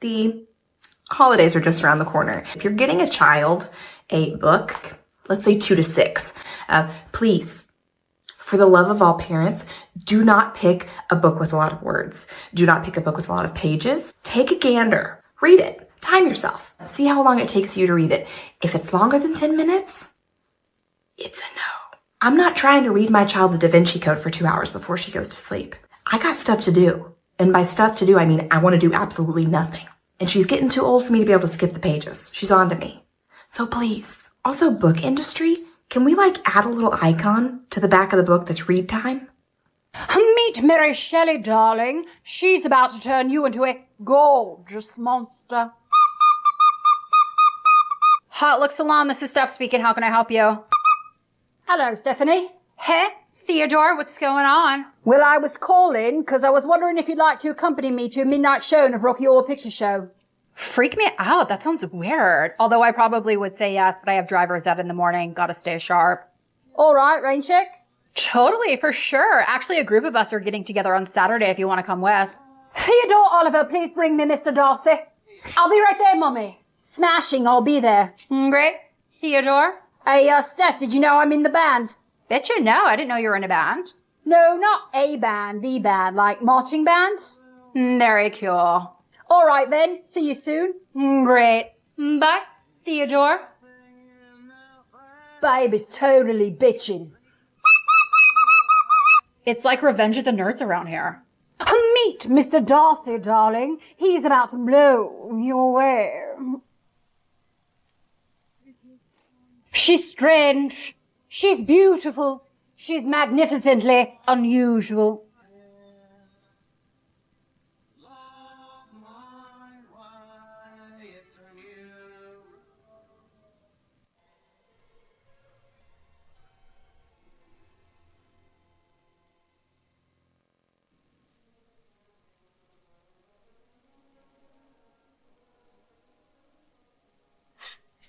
The holidays are just around the corner. If you're getting a child a book, let's say 2 to 6, please, for the love of all parents, do not pick a book with a lot of words. Do not pick a book with a lot of pages. Take a gander. Read it. Time yourself. See how long it takes you to read it. If it's longer than 10 minutes, it's a no. I'm not trying to read my child the Da Vinci Code for 2 hours before she goes to sleep. I got stuff to do. And by stuff to do, I mean I want to do absolutely nothing. And she's getting too old for me to be able to skip the pages. She's on to me. So please. Also, book industry, can we add a little icon to the back of the book that's read time? Meet Mary Shelley, darling. She's about to turn you into a gorgeous monster. Hot Look Salon, this is Steph speaking. How can I help you? Hello, Stephanie. Hey, Theodore, what's going on? Well, I was calling because I was wondering if you'd like to accompany me to a midnight showing of Rocky Horror Picture Show. Freak me out. That sounds weird. Although I probably would say yes, but I have drivers out in the morning. Gotta stay sharp. All right, rain check. Totally, for sure. Actually, a group of us are getting together on Saturday if you want to come with. Theodore Oliver, please bring me Mr. Darcy. I'll be right there, Mummy. Smashing, I'll be there. Great. Theodore? Hey, Steph, did you know I'm in the band? Bet you no, I didn't know you were in a band. No, not a band, the band, like marching bands. Very cool. All right then, see you soon. Great. Bye, Theodore. Baby's totally bitching. It's like Revenge of the Nerds around here. Meet Mr. Darcy, darling. He's about to blow your way. She's strange. She's beautiful. She's magnificently unusual.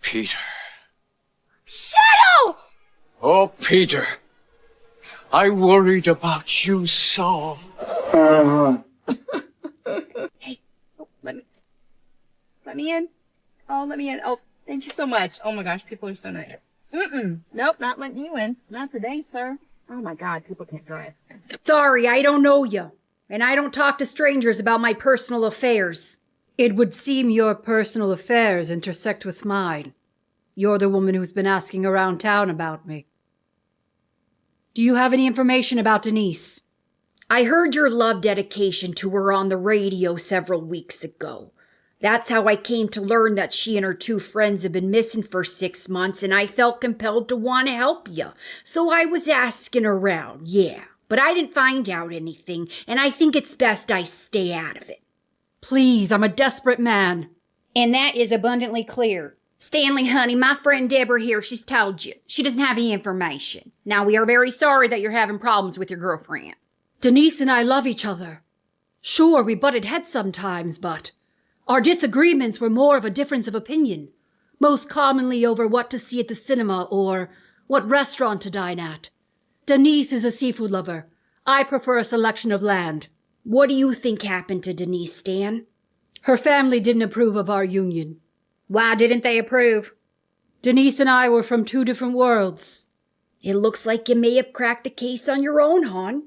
Peter. Shadow! Oh, Peter. I worried about you so. Hey, let me in. Oh, let me in. Oh, thank you so much. Oh my gosh, people are so nice. Nope, not letting you in. Not today, sir. Oh my God, people can't drive. Sorry, I don't know you, and I don't talk to strangers about my personal affairs. It would seem your personal affairs intersect with mine. You're the woman who's been asking around town about me. Do you have any information about Denise? I heard your love dedication to her on the radio several weeks ago. That's how I came to learn that she and her 2 friends have been missing for 6 months, and I felt compelled to want to help you. So I was asking around, yeah. But I didn't find out anything, and I think it's best I stay out of it. Please, I'm a desperate man. And that is abundantly clear. Stanley, honey, my friend Deborah here, she's told you. She doesn't have any information. Now, we are very sorry that you're having problems with your girlfriend. Denise and I love each other. Sure, we butted heads sometimes, but our disagreements were more of a difference of opinion, most commonly over what to see at the cinema or what restaurant to dine at. Denise is a seafood lover. I prefer a selection of land. What do you think happened to Denise, Stan? Her family didn't approve of our union. Why didn't they approve? Denise and I were from 2 different worlds. It looks like you may have cracked the case on your own, hon.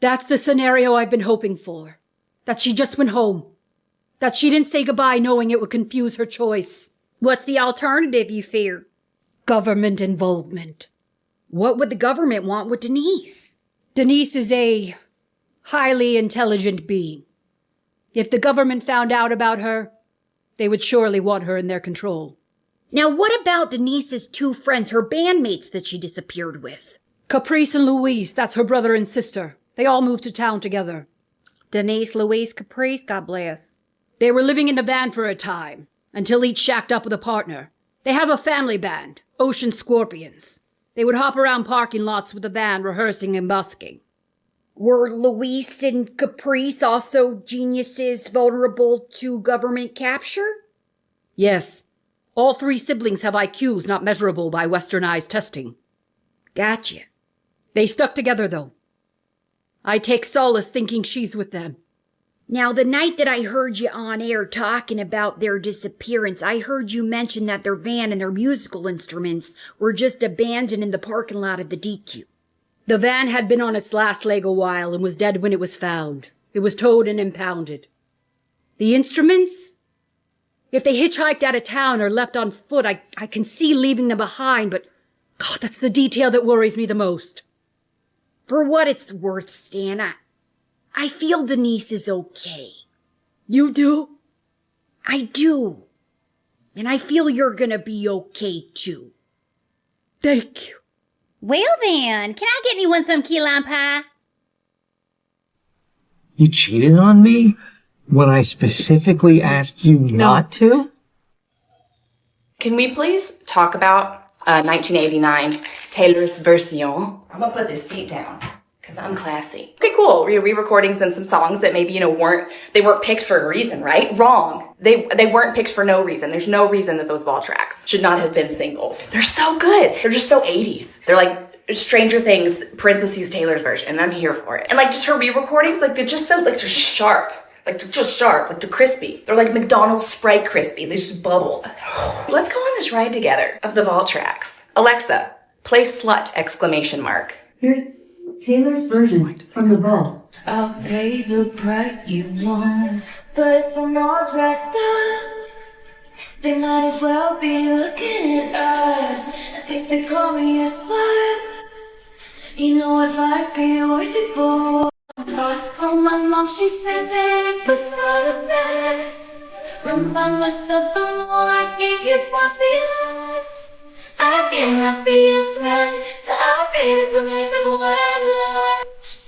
That's the scenario I've been hoping for. That she just went home. That she didn't say goodbye knowing it would confuse her choice. What's the alternative, you fear? Government involvement. What would the government want with Denise? Denise is a highly intelligent being. If the government found out about her, they would surely want her in their control. Now, what about Denise's 2 friends, her bandmates that she disappeared with? Caprice and Louise, that's her brother and sister. They all moved to town together. Denise, Louise, Caprice, God bless. They were living in the van for a time, until each shacked up with a partner. They have a family band, Ocean Scorpions. They would hop around parking lots with the van, rehearsing and busking. Were Louise and Caprice also geniuses vulnerable to government capture? Yes. All 3 siblings have IQs not measurable by westernized testing. Gotcha. They stuck together, though. I take solace thinking she's with them. Now, the night that I heard you on air talking about their disappearance, I heard you mention that their van and their musical instruments were just abandoned in the parking lot of the DQ. The van had been on its last leg a while and was dead when it was found. It was towed and impounded. The instruments? If they hitchhiked out of town or left on foot, I can see leaving them behind, but God, that's the detail that worries me the most. For what it's worth, Stan, I feel Denise is okay. You do? I do. And I feel you're gonna be okay too. Thank you. Well then, can I get anyone some key lime pie? You cheated on me when I specifically asked you not to? Can we please talk about 1989 Taylor's version? I'm gonna put this seat down because I'm classy. Okay, cool. Re-recordings and some songs that maybe, weren't picked for a reason, right? Wrong. They weren't picked for no reason. There's no reason that those Vault tracks should not have been singles. They're so good. They're just so 80s. They're like Stranger Things, parentheses, Taylor's version, and I'm here for it. And just her re-recordings, they're just so, they're just sharp. They're just sharp, they're crispy. They're like McDonald's Sprite crispy. They just bubble. Let's go on this ride together of the Vault tracks. Alexa, play Slut, exclamation mark. Here's Taylor's version from the Vault. I'll pay the price you want, but if I'm all dressed up, they might as well be looking at us. If they call me a slut, if I'd be worth it for. Oh, my mom, she said that it was for the best. Remind myself the more I give you what belongs, I cannot be a friend, so I'll pay the price of what I lost.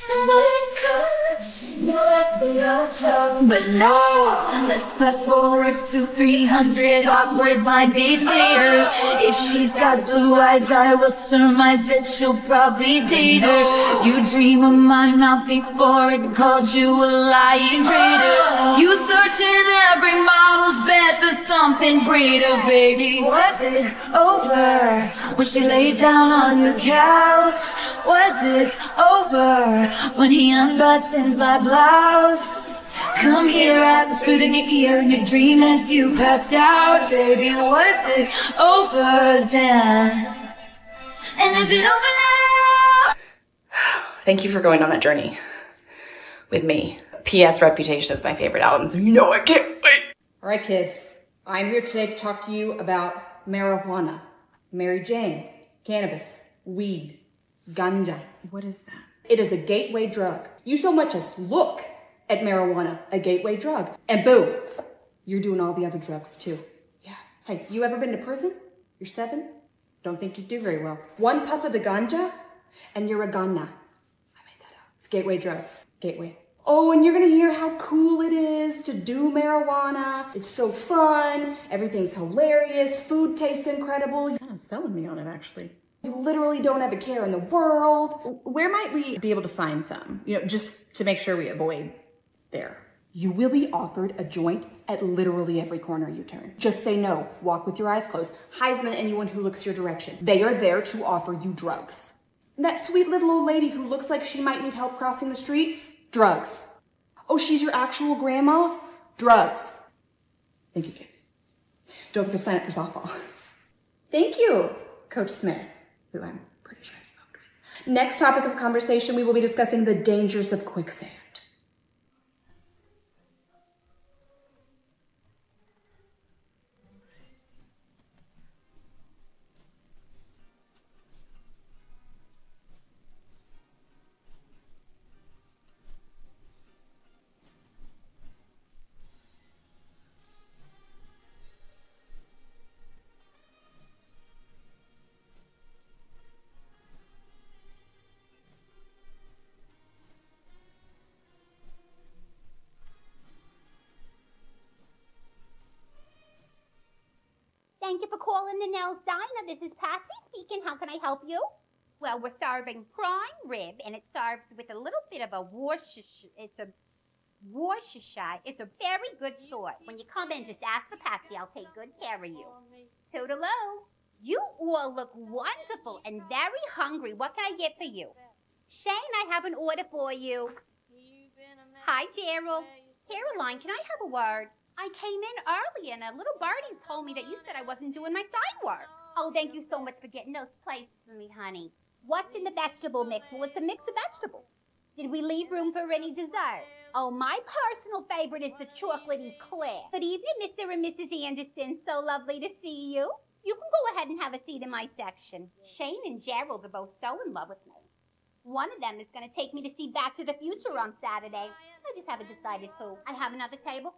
And what it costs, let me all talk, but no. Let's fast forward to 300 awkward blind dates later. If she's got blue eyes, I will surmise that she'll probably date her. You dream of my mouth before it called you a lying traitor. You searching every model's bed for something greater, baby. Was it over when she laid down on your couch? Was it over when he unbuttoned my blouse? Come here at the Sputnik here in your dream as you passed out, baby. Was it over then? And is it over now? Thank you for going on that journey with me. P.S. Reputation is my favorite album, so I can't wait. All right, kids. I'm here today to talk to you about marijuana, Mary Jane, cannabis, weed, ganja. What is that? It is a gateway drug. You so much as look at marijuana, a gateway drug, and boom, you're doing all the other drugs too. Yeah. Hey, you ever been to prison? You're 7? Don't think you'd do very well. One puff of the ganja, and you're a gunna. I made that up. It's gateway drug. Gateway. Oh, and you're gonna hear how cool it is to do marijuana. It's so fun. Everything's hilarious. Food tastes incredible. You're kind of selling me on it, actually. You literally don't have a care in the world. Where might we be able to find some? Just to make sure we avoid there. You will be offered a joint at literally every corner you turn. Just say no. Walk with your eyes closed. Heisman anyone who looks your direction. They are there to offer you drugs. That sweet little old lady who looks like she might need help crossing the street? Drugs. Oh, she's your actual grandma? Drugs. Thank you, kids. Don't forget to sign up for softball. Thank you, Coach Smith, who I'm pretty sure I've smoked with. Next topic of conversation, we will be discussing the dangers of quicksand. Thank you for calling the Nels Diner. This is Patsy speaking. How can I help you? Well, we're serving prime rib, and it serves with a little bit of a Worcestershire. It's a Worcestershire. It's a very good sauce. When you come in, just ask for Patsy. I'll take good care of you. Toodaloo. You all look wonderful and very hungry. What can I get for you? Shane, I have an order for you. Hi, Gerald. Caroline, can I have a word? I came in early and a little birdie told me that you said I wasn't doing my sign work. Oh, thank you so much for getting those plates for me, honey. What's in the vegetable mix? Well, it's a mix of vegetables. Did we leave room for any dessert? Oh, my personal favorite is the chocolatey eclair. Good evening, Mr. and Mrs. Anderson. So lovely to see you. You can go ahead and have a seat in my section. Shane and Gerald are both so in love with me. One of them is going to take me to see Back to the Future on Saturday. I just haven't decided who. I have another table.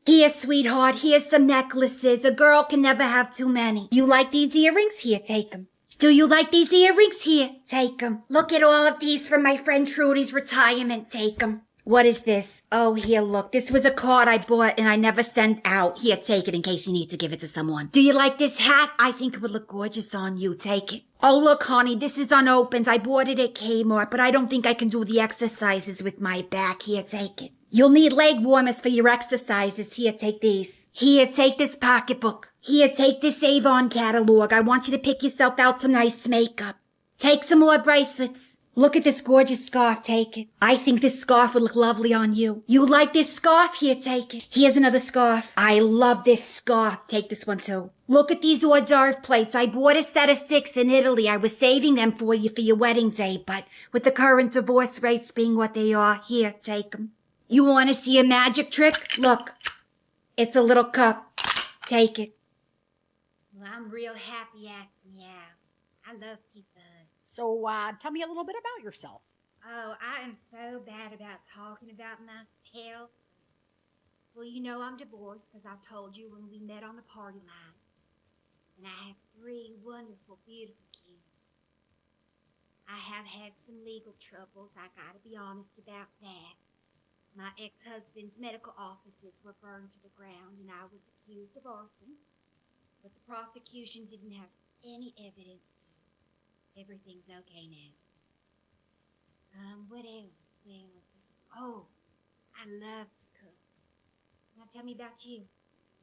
Here, sweetheart, here's some necklaces. A girl can never have too many. You like these earrings? Here, take them. Do you like these earrings? Here, take them. Look at all of these from my friend Trudy's retirement. Take them. What is this? Oh, here, look. This was a card I bought and I never sent out. Here, take it in case you need to give it to someone. Do you like this hat? I think it would look gorgeous on you. Take it. Oh, look, honey, this is unopened. I bought it at Kmart, but I don't think I can do the exercises with my back. Here, take it. You'll need leg warmers for your exercises. Here, take these. Here, take this pocketbook. Here, take this Avon catalog. I want you to pick yourself out some nice makeup. Take some more bracelets. Look at this gorgeous scarf. Take it. I think this scarf would look lovely on you. You like this scarf? Here, take it. Here's another scarf. I love this scarf. Take this one too. Look at these hors d'oeuvre plates. I bought a set of 6 in Italy. I was saving them for you for your wedding day, but with the current divorce rates being what they are, here, take them. You want to see a magic trick? Look. It's a little cup. Take it. Well, I'm real happy asking you out. I love pizza. So, tell me a little bit about yourself. Oh, I am so bad about talking about myself. Well, you know I'm divorced because I told you when we met on the party line. And I have 3 wonderful, beautiful kids. I have had some legal troubles. I gotta be honest about that. My ex-husband's medical offices were burned to the ground and I was accused of arson. But the prosecution didn't have any evidence. Everything's okay now. What else? Well, oh, I love to cook. Now tell me about you.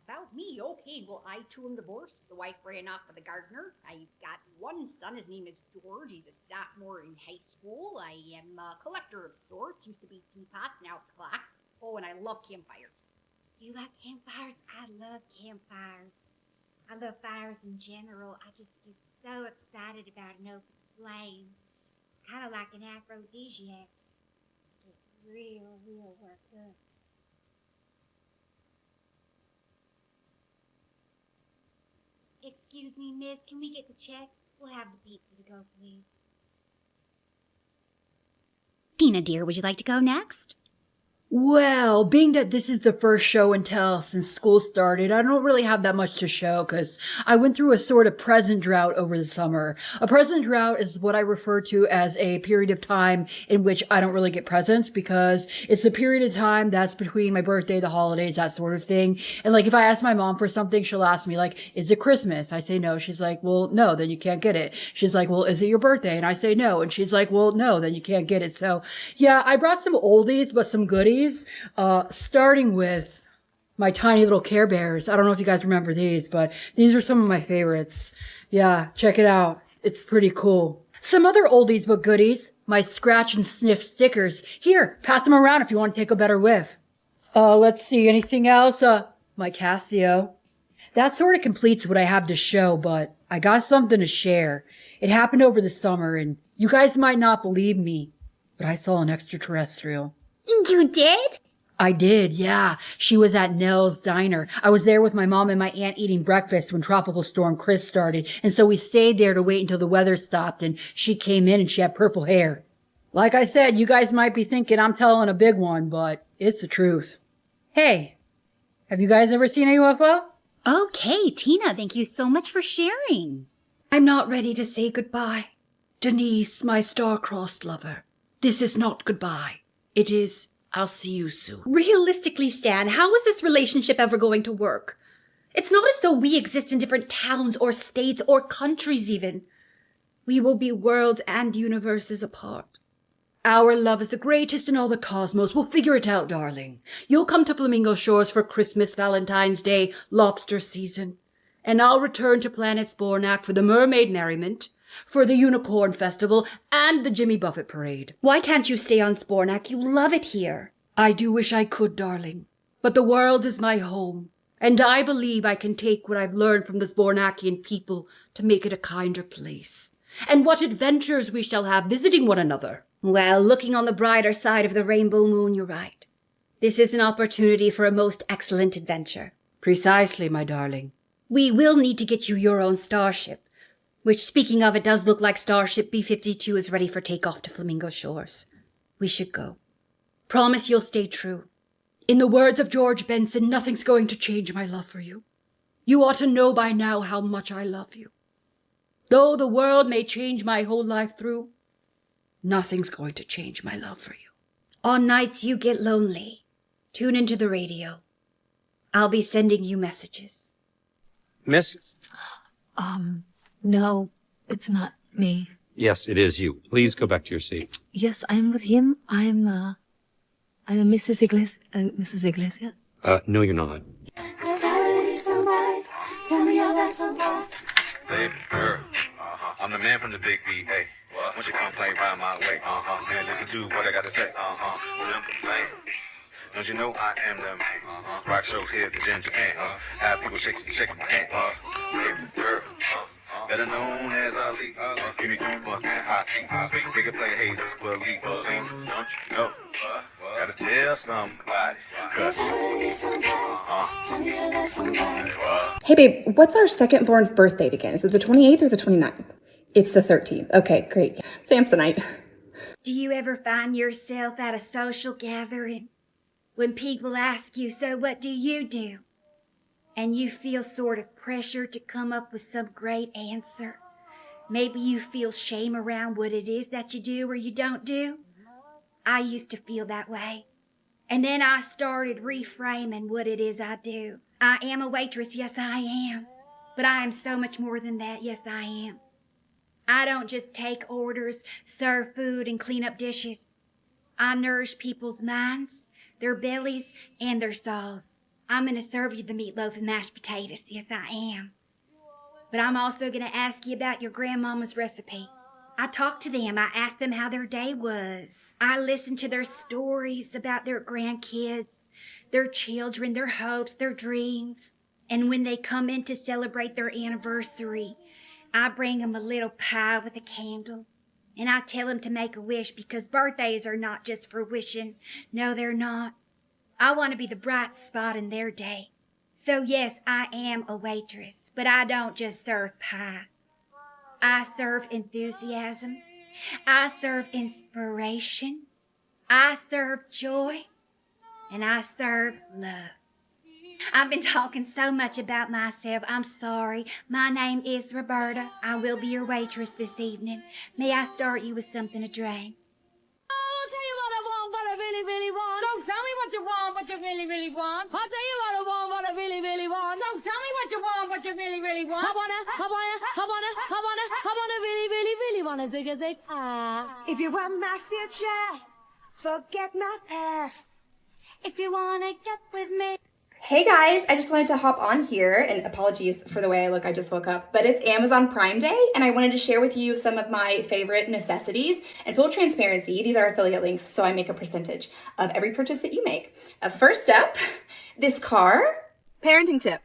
About me? Okay, well, I too am divorced. The wife ran off with the gardener. I've got one son. His name is George. He's a sophomore in high school. I am a collector of sorts. Used to be teapots, now it's clocks. Oh, and I love campfires. You like campfires? I love campfires. I love fires in general. I just get so excited about an open flame. It's kind of like an aphrodisiac. I get real worked up. Excuse me, miss, can we get the check? We'll have the pizza to go, please. Tina, dear, would you like to go next? Well, being that this is the first show and tell since school started, I don't really have that much to show because I went through a sort of present drought over the summer. A present drought is what I refer to as a period of time in which I don't really get presents because it's a period of time that's between my birthday, the holidays, that sort of thing. And like if I ask my mom for something, she'll ask me like, is it Christmas? I say no. She's like, well, no, then you can't get it. She's like, well, is it your birthday? And I say no. And she's like, well, no, then you can't get it. So yeah, I brought some oldies, but some goodies. Starting with my tiny little Care Bears. I don't know if you guys remember these, but these are some of my favorites. Yeah, check it out. It's pretty cool. Some other oldies but goodies. My scratch and sniff stickers. Here, pass them around if you want to take a better whiff. Let's see, anything else? My Casio. That sort of completes what I have to show, but I got something to share. It happened over the summer, and you guys might not believe me, but I saw an extraterrestrial. You did? I did, yeah. She was at Nell's Diner. I was there with my mom and my aunt eating breakfast when Tropical Storm Chris started, and so we stayed there to wait until the weather stopped, and she came in and she had purple hair. Like I said, you guys might be thinking I'm telling a big one, but it's the truth. Hey, have you guys ever seen a UFO? Okay, Tina, thank you so much for sharing. I'm not ready to say goodbye. Denise, my star-crossed lover, this is not goodbye. It is, I'll see you soon. Realistically, Stan, how is this relationship ever going to work? It's not as though we exist in different towns or states or countries even. We will be worlds and universes apart. Our love is the greatest in all the cosmos. We'll figure it out, darling. You'll come to Flamingo Shores for Christmas, Valentine's Day, lobster season. And I'll return to Planet Spornak for the mermaid merriment. for the Unicorn Festival and the Jimmy Buffett Parade. Why can't you stay on Spornak? You love it here. I do wish I could, darling, but the world is my home, and I believe I can take what I've learned from the Spornakian people to make it a kinder place. And what adventures we shall have visiting one another. Well, looking on the brighter side of the rainbow moon, you're right. This is an opportunity for a most excellent adventure. Precisely, my darling. We will need to get you your own starship, which, speaking of, it does look like Starship B-52 is ready for takeoff to Flamingo Shores. We should go. Promise you'll stay true. In the words of George Benson, nothing's going to change my love for you. You ought to know by now how much I love you. Though the world may change my whole life through, nothing's going to change my love for you. On nights you get lonely, tune into the radio. I'll be sending you messages. Miss? No, it's not me. Yes, it is you. Please go back to your seat. Yes, I'm with him. I'm Mrs. Iglesias. No, you're not. Baby girl, I'm the man from the big B, hey. Won't you come play round my way, man, listen to what I got to say, simple thing. Don't you know I am the man, rock shows here at the Ginger Ant, have people shaking my hand, baby girl, better known as Ali, give me goosebumps and hot, nigga play haters, but we believe, don't you know, gotta tell somebody, Hey babe, what's our second born's birth date again? Is it the 28th or the 29th? It's the 13th. Okay, great. Samsonite. Do you ever find yourself at a social gathering when people ask you, so what do you do? And you feel sort of pressure to come up with some great answer. Maybe you feel shame around what it is that you do or you don't do. I used to feel that way. And then I started reframing what it is I do. I am a waitress, yes I am. But I am so much more than that, yes I am. I don't just take orders, serve food, and clean up dishes. I nourish people's minds, their bellies, and their souls. I'm going to serve you the meatloaf and mashed potatoes, yes I am. But I'm also going to ask you about your grandmama's recipe. I talked to them, I asked them how their day was. I listened to their stories about their grandkids, their children, their hopes, their dreams. And when they come in to celebrate their anniversary, I bring them a little pie with a candle. And I tell them to make a wish because birthdays are not just for wishing. No, they're not. I want to be the bright spot in their day. So yes, I am a waitress, but I don't just serve pie. I serve enthusiasm. I serve inspiration. I serve joy. And I serve love. I've been talking so much about myself. I'm sorry. My name is Roberta. I will be your waitress this evening. May I start you with something to drink? I'll tell you what I want, what I really, really want. So tell me what you want, what you really, really want. I'll tell you what I want, what I really, really want. So tell me what you want, what you really, really want. I wanna really, really, really wanna zig a zig. If you want my future, forget my past. If you wanna get with me. Hey guys, I just wanted to hop on here, and apologies for the way I look, I just woke up, but it's Amazon Prime Day, and I wanted to share with you some of my favorite necessities. And full transparency, these are affiliate links, so I make a percentage of every purchase that you make. First up, this car. Parenting tip.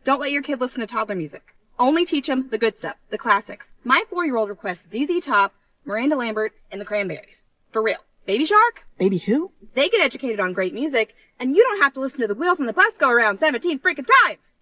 Don't let your kid listen to toddler music. Only teach them the good stuff, the classics. My 4-year-old requests ZZ Top, Miranda Lambert, and the Cranberries. For real. Baby Shark? Baby who? They get educated on great music, and you don't have to listen to the wheels on the bus go around 17 freaking times.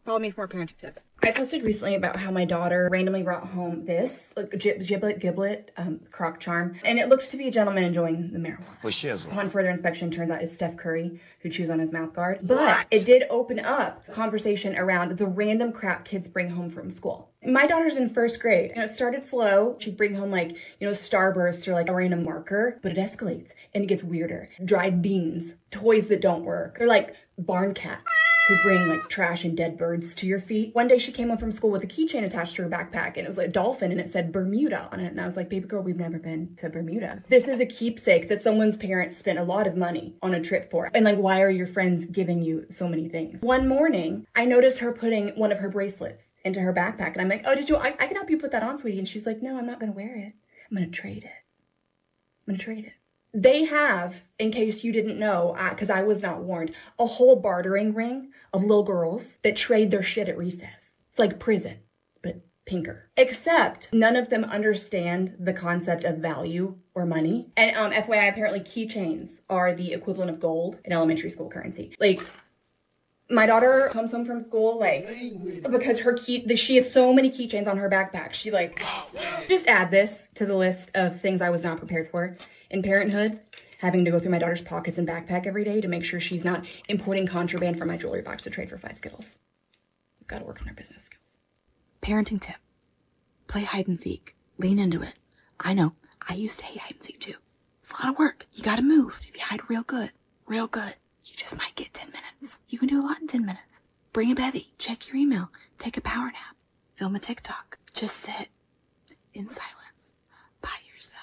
Follow me for more parenting tips. I posted recently about how my daughter randomly brought home this giblet crock charm, and it looked to be a gentleman enjoying the marijuana. For shizzle. Upon further inspection, turns out it's Steph Curry who chews on his mouth guard. But it did open up conversation around the random crap kids bring home from school. My daughter's in 1st grade. It started slow. She'd bring home Starburst or a random marker, but it escalates and it gets weirder. Dried beans, toys that don't work, or barn cats. who bring like trash and dead birds to your feet. One day she came home from school with a keychain attached to her backpack and it was like a dolphin and it said Bermuda on it. And I was like, baby girl, we've never been to Bermuda. This is a keepsake that someone's parents spent a lot of money on a trip for. And like, why are your friends giving you so many things? One morning, I noticed her putting one of her bracelets into her backpack and I'm like, oh, I can help you put that on, sweetie. And she's like, no, I'm not gonna wear it. I'm gonna trade it. They have, in case you didn't know, because I was not warned, a whole bartering ring of little girls that trade their shit at recess. It's like prison, but pinker. Except none of them understand the concept of value or money. And FYI, apparently keychains are the equivalent of gold in elementary school currency. Like, my daughter comes home from school, like, because she has so many keychains on her backpack. She like, just add this to the list of things I was not prepared for. In parenthood, having to go through my daughter's pockets and backpack every day to make sure she's not importing contraband from my jewelry box to trade for 5 Skittles. We've got to work on our business skills. Parenting tip. Play hide and seek. Lean into it. I know. I used to hate hide and seek too. It's a lot of work. You gotta move. If you hide real good, you just might get 10 minutes. You can do a lot in 10 minutes. Bring a bevy. Check your email. Take a power nap. Film a TikTok. Just sit in silence by yourself.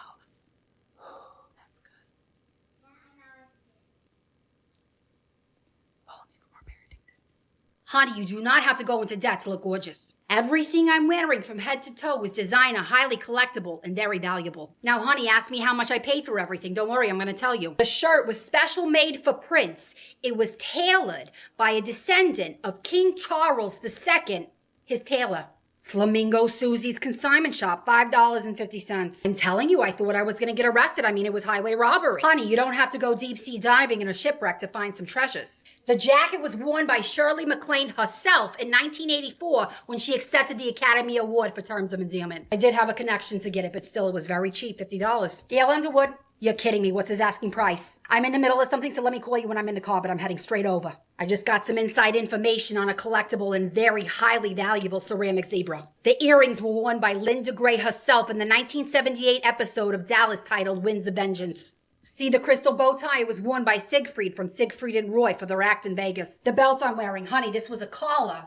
Honey, you do not have to go into debt to look gorgeous. Everything I'm wearing from head to toe is designer, highly collectible, and very valuable. Now, honey, ask me how much I paid for everything. Don't worry, I'm gonna tell you. The shirt was special made for Prince. It was tailored by a descendant of King Charles II, his tailor. Flamingo Susie's Consignment Shop, $5.50. I'm telling you, I thought I was gonna get arrested. I mean, it was highway robbery. Honey, you don't have to go deep sea diving in a shipwreck to find some treasures. The jacket was worn by Shirley MacLaine herself in 1984 when she accepted the Academy Award for Terms of Endearment. I did have a connection to get it, but still, it was very cheap, $50. Gail Underwood, you're kidding me. What's his asking price? I'm in the middle of something, so let me call you when I'm in the car, but I'm heading straight over. I just got some inside information on a collectible and very highly valuable ceramic zebra. The earrings were worn by Linda Gray herself in the 1978 episode of Dallas titled Winds of Vengeance. See the crystal bow tie? It was worn by Siegfried from Siegfried and Roy for their act in Vegas. The belt I'm wearing, honey, this was a collar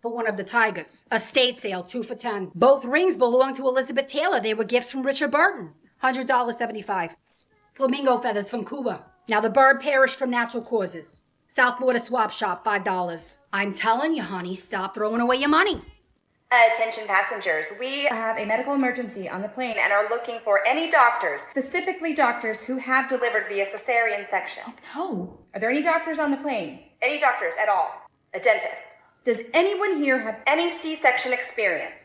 for one of the tigers. Estate sale, 2 for $10. Both rings belong to Elizabeth Taylor. They were gifts from Richard Burton. $100.75. Flamingo feathers from Cuba. Now the bird perished from natural causes. South Florida swap shop, $5. I'm telling you, honey, stop throwing away your money. Attention passengers, we have a medical emergency on the plane and are looking for any doctors, specifically doctors who have delivered via cesarean section. No. Are there any doctors on the plane? Any doctors at all. A dentist. Does anyone here have any C-section experience?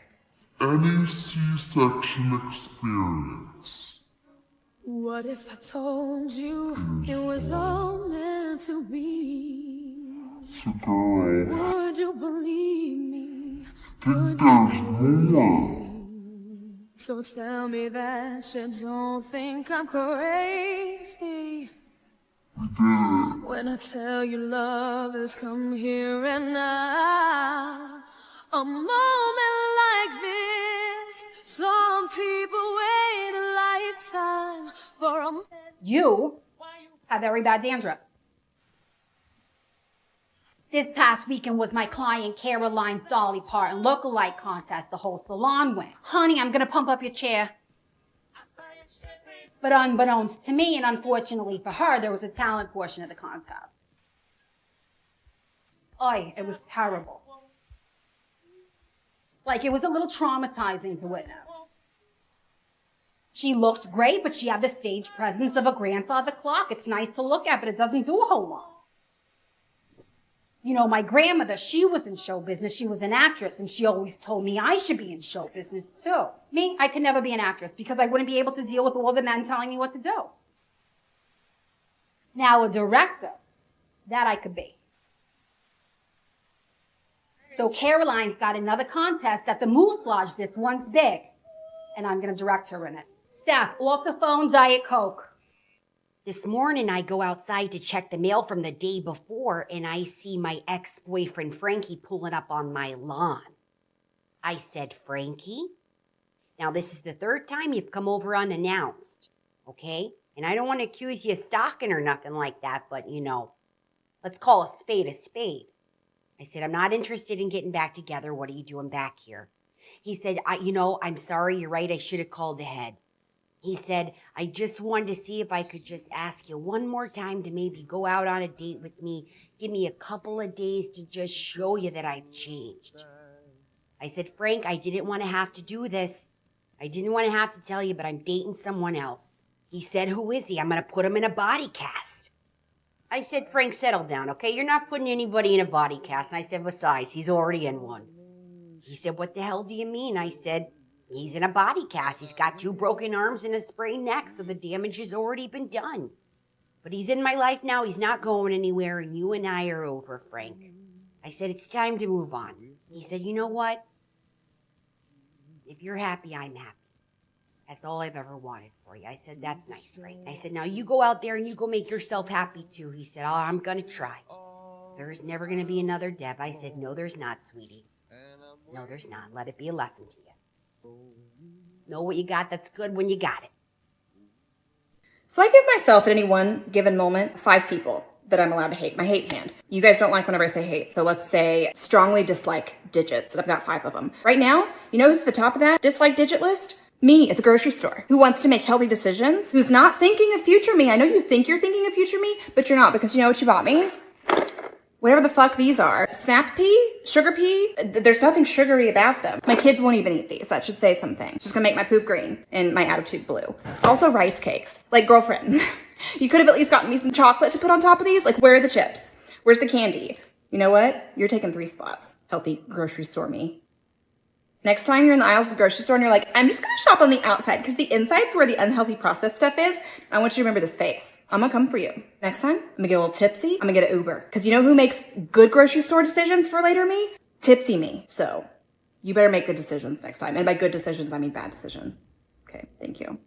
Any C-section experience? What if I told you it was all meant to be? Girl, Would you believe me? think there's more. So tell me that you don't think I'm crazy We did it. when I tell you love has come here and now. A moment like this, some people wait a lifetime for a... You have very bad dandruff. This past weekend was my client Caroline's Dolly Parton lookalike contest. The whole salon went. Honey, I'm gonna pump up your chair. But unbeknownst to me, and unfortunately for her, there was a talent portion of the contest. Oy, it was terrible. Like, it was a little traumatizing to witness. She looked great, but she had the stage presence of a grandfather clock. It's nice to look at, but it doesn't do a whole lot. You know, my grandmother, she was in show business. She was an actress, and she always told me I should be in show business, too. Me, I could never be an actress because I wouldn't be able to deal with all the men telling me what to do. Now, a director, that I could be. So Caroline's got another contest at the Moose Lodge this one's big, and I'm going to direct her in it. Steph, off the phone, Diet Coke. This morning, I go outside to check the mail from the day before, and I see my ex-boyfriend Frankie pulling up on my lawn. I said, Frankie, now this is the 3rd time you've come over unannounced, okay? And I don't want to accuse you of stalking or nothing like that, but, you know, let's call a spade a spade. I said, I'm not interested in getting back together. What are you doing back here? He said, I'm sorry. You're right. I should have called ahead. He said, I just wanted to see if I could just ask you one more time to maybe go out on a date with me. Give me a couple of days to just show you that I've changed. I said, Frank, I didn't want to have to do this. I didn't want to have to tell you, but I'm dating someone else. He said, who is he? I'm going to put him in a body cast. I said, Frank, settle down, okay? You're not putting anybody in a body cast. And I said, besides, he's already in one. He said, what the hell do you mean? I said, he's in a body cast. He's got 2 broken arms and a sprained neck, so the damage has already been done. But he's in my life now. He's not going anywhere, and you and I are over, Frank. I said, it's time to move on. He said, you know what? If you're happy, I'm happy. That's all I've ever wanted for you. I said, that's nice, Frank. I said, now you go out there and you go make yourself happy too. He said, oh, I'm going to try. There's never going to be another Deb. I said, no, there's not, sweetie. No, there's not. Let it be a lesson to you. Know what you got that's good when you got it. So I give myself at any one given moment 5 people that I'm allowed to hate. My hate hand. You guys don't like whenever I say hate. So let's say strongly dislike digits. And I've got 5 of them. Right now, you know who's at the top of that dislike digit list? Me at the grocery store. Who wants to make healthy decisions? Who's not thinking of future me? I know you think you're thinking of future me, but you're not, because you know what you bought me? Whatever the fuck these are. Snap pea? Sugar pea? There's nothing sugary about them. My kids won't even eat these. That should say something. It's just gonna make my poop green and my attitude blue. Also rice cakes. Like, girlfriend, you could have at least gotten me some chocolate to put on top of these. Like, where are the chips? Where's the candy? You know what? You're taking 3 spots. Healthy grocery store me. Next time you're in the aisles of the grocery store and you're like, I'm just gonna shop on the outside because the inside's where the unhealthy processed stuff is. I want you to remember this face. I'm gonna come for you. Next time, I'm gonna get a little tipsy. I'm gonna get an Uber. Because you know who makes good grocery store decisions for later me? Tipsy me. So you better make good decisions next time. And by good decisions, I mean bad decisions. Okay, thank you.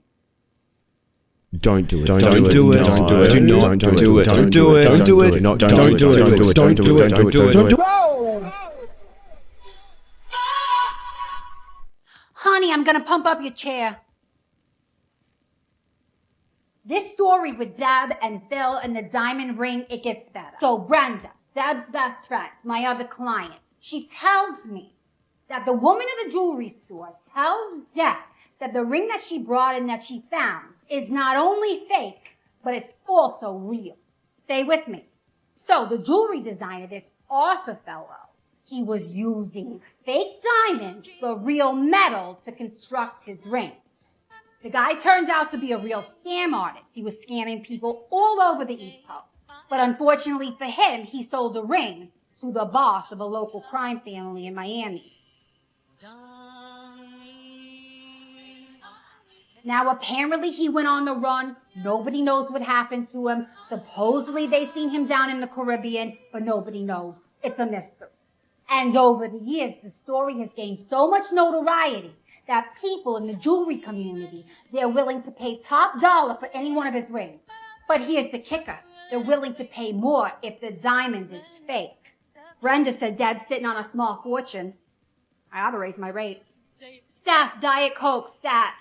Don't do it. Don't do it. Don't do it. Do not do it. Don't do it. Don't do it. Don't do it. Don't do it. Don't do it. Don't do it. Don't do it. Don't do it. Honey, I'm gonna pump up your chair. This story with Deb and Phil and the diamond ring, it gets better. So Brenda, Deb's best friend, my other client, she tells me that the woman at the jewelry store tells Deb that the ring that she brought in that she found is not only fake, but it's also real. Stay with me. So the jewelry designer, this Arthur fellow, he was using fake diamonds for real metal to construct his rings. The guy turns out to be a real scam artist. He was scamming people all over the East Coast. But unfortunately for him, he sold a ring to the boss of a local crime family in Miami. Now, apparently he went on the run. Nobody knows what happened to him. Supposedly they seen him down in the Caribbean, but nobody knows. It's a mystery. And over the years, the story has gained so much notoriety that people in the jewelry community, they're willing to pay top dollar for any one of his rings. But here's the kicker. They're willing to pay more if the diamond is fake. Brenda said Deb's sitting on a small fortune. I ought to raise my rates. Staff, Diet Coke, stat.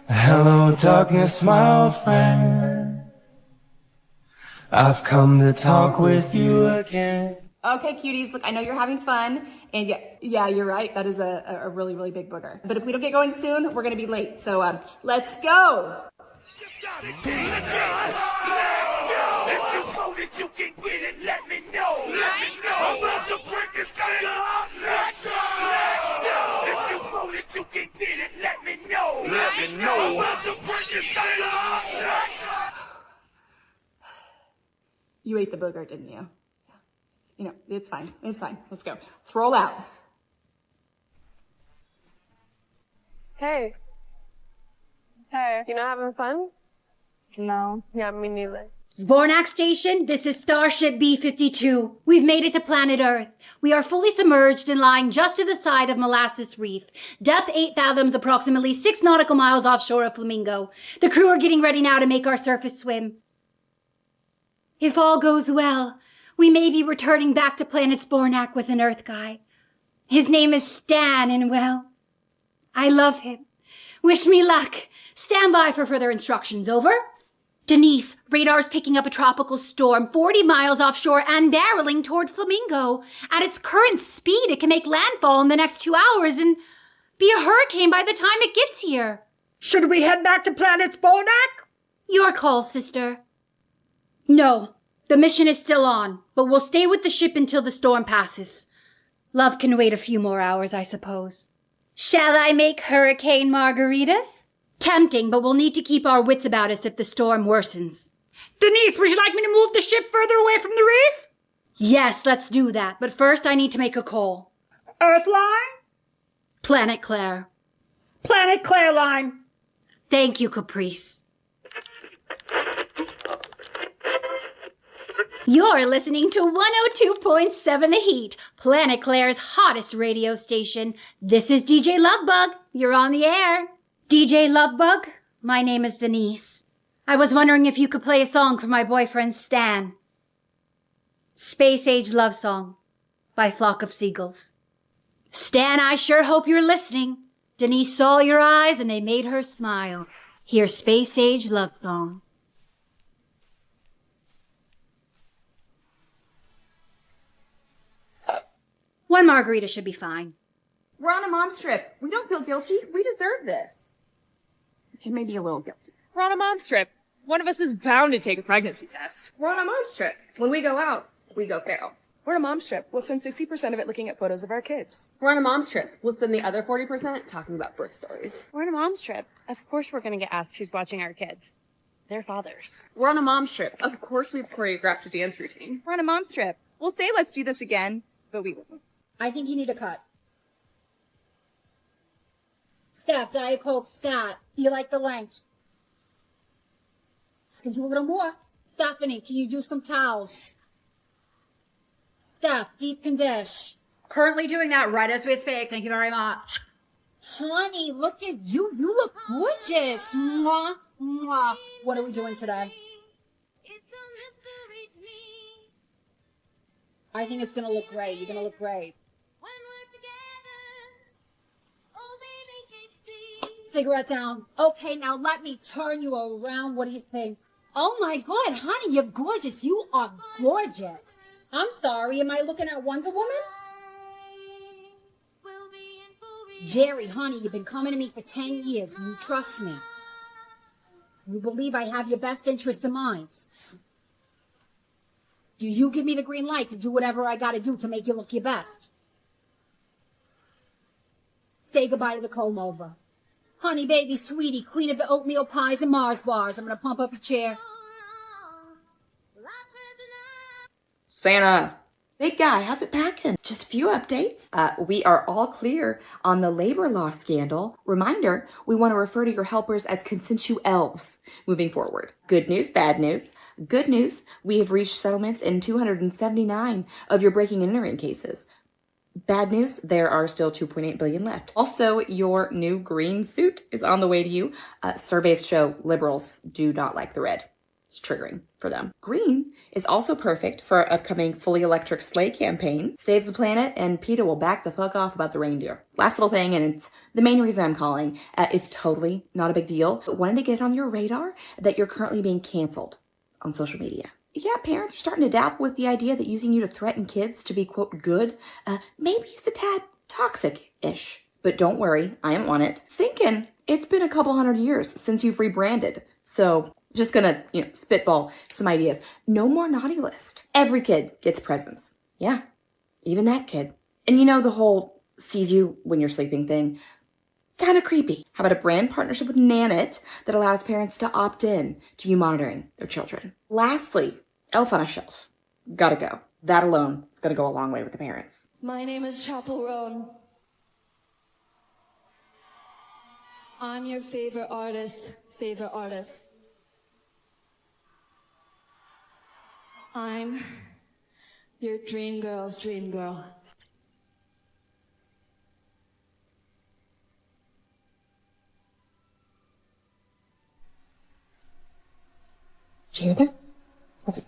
Hello, darkness, my old friend. I've come to talk with you again. Okay, cuties, look, I know you're having fun, and yeah, you're right, that is a really, really big booger. But if we don't get going soon, we're gonna be late, so let's go! You ate the booger, didn't you? You know, it's fine. It's fine. Let's go. Let's roll out. Hey. Hey. You not having fun? No. Yeah, me neither. Zbornak Station, this is Starship B-52. We've made it to planet Earth. We are fully submerged and lying just to the side of Molasses Reef. Depth 8 fathoms, approximately 6 nautical miles offshore of Flamingo. The crew are getting ready now to make our surface swim. If all goes well, we may be returning back to planet Zbornak with an Earth guy. His name is Stan, and well, I love him. Wish me luck. Stand by for further instructions. Over. Denise, radar's picking up a tropical storm 40 miles offshore and barreling toward Flamingo. At its current speed, it can make landfall in the next 2 hours and be a hurricane by the time it gets here. Should we head back to Planet Spodak? Your call, sister. No, the mission is still on, but we'll stay with the ship until the storm passes. Love can wait a few more hours, I suppose. Shall I make hurricane margaritas? Tempting, but we'll need to keep our wits about us if the storm worsens. Denise, would you like me to move the ship further away from the reef? Yes, let's do that, but first I need to make a call. Earthline? Planet Claire. Planet Claire line. Thank you, Caprice. You're listening to 102.7 The Heat, Planet Claire's hottest radio station. This is DJ Lovebug. You're on the air. DJ Lovebug, my name is Denise. I was wondering if you could play a song for my boyfriend Stan. Space Age Love Song by Flock of Seagulls. Stan, I sure hope you're listening. Denise saw your eyes and they made her smile. Here's Space Age Love Song. One margarita should be fine. We're on a mom's trip. We don't feel guilty. We deserve this. Okay, maybe a little guilty. We're on a mom's trip. One of us is bound to take a pregnancy test. We're on a mom's trip. When we go out, we go feral. We're on a mom's trip. We'll spend 60% of it looking at photos of our kids. We're on a mom's trip. We'll spend the other 40% talking about birth stories. We're on a mom's trip. Of course we're going to get asked who's watching our kids. Their fathers. We're on a mom's trip. Of course we've choreographed a dance routine. We're on a mom's trip. We'll say let's do this again, but we won't. I think you need a cut. Scott, Diet Coke, Scott. Do you like the length? I can do a little more. Stephanie, can you do some towels? Steph, deep condition. Currently doing that right as we speak. Thank you very much. Honey, look at you. You look gorgeous. Mwah, mwah. What are we doing today? I think it's going to look great. You're going to look great. Cigarette down. Okay, now let me turn you around. What do you think? Oh my God, honey, you're gorgeous. You are gorgeous. I'm sorry, am I looking at Wonder Woman? Jerry, honey, you've been coming to me for 10 years. You trust me. You believe I have your best interest in mind. Do you give me the green light to do whatever I gotta do to make you look your best? Say goodbye to the comb over. Honey, baby, sweetie, clean up the oatmeal pies and Mars bars. I'm gonna pump up your chair. Santa. Big guy, how's it packing? Just a few updates. We are all clear on the labor law scandal. Reminder, we want to refer to your helpers as consensual elves moving forward. Good news, bad news. Good news, we have reached settlements in 279 of your breaking and entering cases. Bad news, there are still 2.8 billion left. Also, your new green suit is on the way to you. Surveys show liberals do not like the red. It's triggering for them. Green is also perfect for our upcoming fully electric sleigh campaign. Saves the planet, and PETA will back the fuck off about the reindeer. Last little thing, and it's the main reason I'm calling. It's totally not a big deal, but wanted to get it on your radar that you're currently being canceled on social media. Yeah, parents are starting to dabble with the idea that using you to threaten kids to be, quote, good, maybe it's a tad toxic-ish. But don't worry, I am on it. Thinking it's been a couple hundred years since you've rebranded. So just gonna, spitball some ideas. No more naughty list. Every kid gets presents. Yeah, even that kid. And the whole sees you when you're sleeping thing. Kind of creepy. How about a brand partnership with Nanit that allows parents to opt in to you monitoring their children? Lastly, Elf on a Shelf. Gotta go. That alone is gonna go a long way with the parents. My name is Chapel Roan. I'm your favorite artist. I'm your dream girl's dream girl. Did you hear that?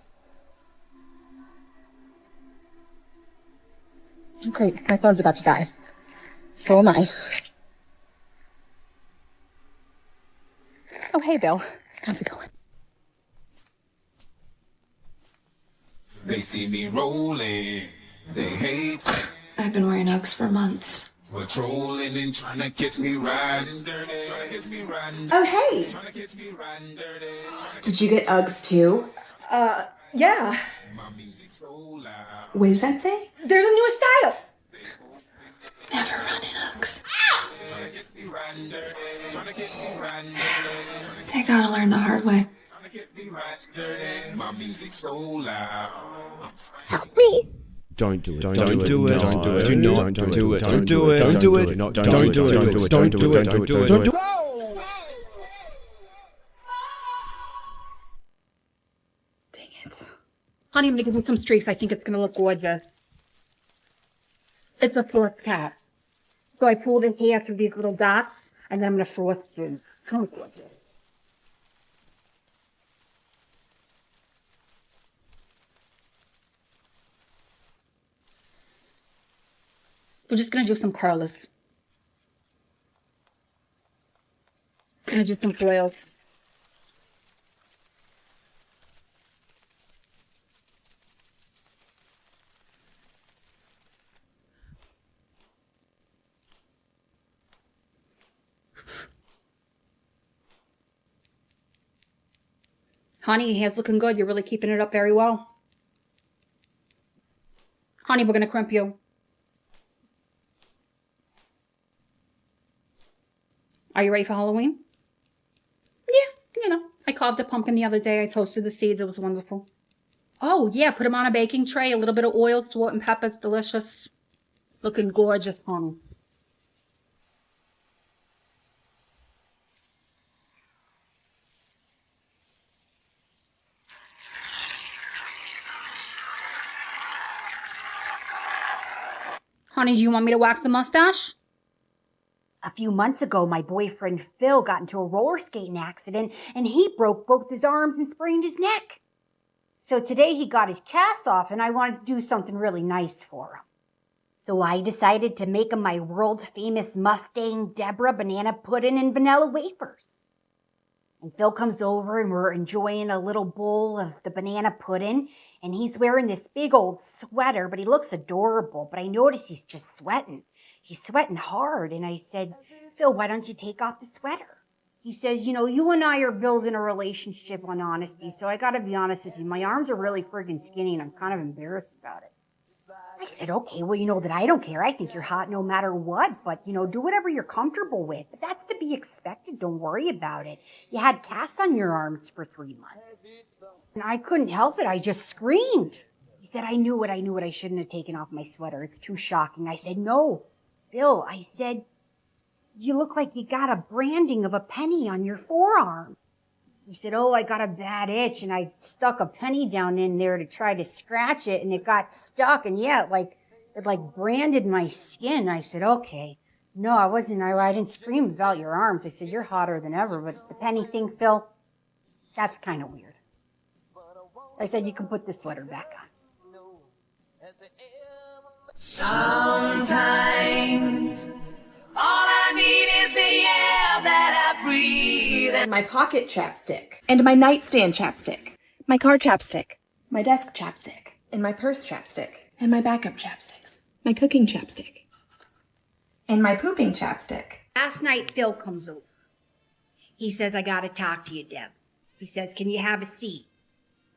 Great, my phone's about to die. So am I. Oh, hey, Bill. How's it going? see me rolling, they hate. I've been wearing Uggs for months. We're trolling and trying to catch me riding dirty. Trying to catch me riding dirty. Oh, hey. Trying to catch me riding dirty. Did you get Uggs too? Yeah. My music so loud. What does that say? There's a new style. Never run in Uggs. Trying to catch me riding dirty. Trying to catch me riding dirty. They gotta learn the hard way. Trying to catch me riding dirty. My music so loud. Help me! Don't do it. Don't do it. Don't do it. Do not do it. Don't do it. Don't do it. Don't do it. Don't do it. Don't do it. Don't do it. Don't do it. Don't do it. Dang it. Honey, I'm gonna give you some streaks. I think it's gonna look gorgeous. It's a fourth cat. So I pulled the hair through these little dots, and then I'm gonna frost it. It's gonna look gorgeous. We're just gonna do some curlers. Gonna do some foils. Honey, your hair's looking good. You're really keeping it up very well. Honey, we're gonna crimp you. Are you ready for Halloween? Yeah, I carved a pumpkin the other day. I toasted the seeds. It was wonderful. Oh, yeah, put them on a baking tray. A little bit of oil, salt, and pepper. It's delicious. Looking gorgeous, honey. Honey, do you want me to wax the mustache? A few months ago, my boyfriend Phil got into a roller skating accident and he broke both his arms and sprained his neck. So today he got his cast off and I wanted to do something really nice for him. So I decided to make him my world famous Mustang Deborah banana pudding and vanilla wafers. And Phil comes over and we're enjoying a little bowl of the banana pudding and he's wearing this big old sweater, but he looks adorable. But I notice he's just sweating. He's sweating hard. And I said, Phil, why don't you take off the sweater? He says, you know, you and I are building a relationship on honesty. So I got to be honest with you. My arms are really friggin' skinny and I'm kind of embarrassed about it. I said, okay, well, you know that I don't care. I think you're hot no matter what. But, you know, do whatever you're comfortable with. But that's to be expected. Don't worry about it. You had casts on your arms for 3 months. And I couldn't help it. I just screamed. He said, I knew it. I shouldn't have taken off my sweater. It's too shocking. I said, no. Bill, I said, you look like you got a branding of a penny on your forearm. He said, oh, I got a bad itch and I stuck a penny down in there to try to scratch it and it got stuck and yeah, it branded my skin. I said, okay. No, I didn't scream about your arms. I said, you're hotter than ever, but the penny thing, Phil, that's kind of weird. I said, you can put the sweater back on. Sometimes all I need is the air that I breathe. And my pocket chapstick. And my nightstand chapstick. My car chapstick. My desk chapstick. And my purse chapstick. And my backup chapsticks. My cooking chapstick. And my pooping chapstick. Last night, Phil comes over. He says, I gotta talk to you, Deb. He says, can you have a seat?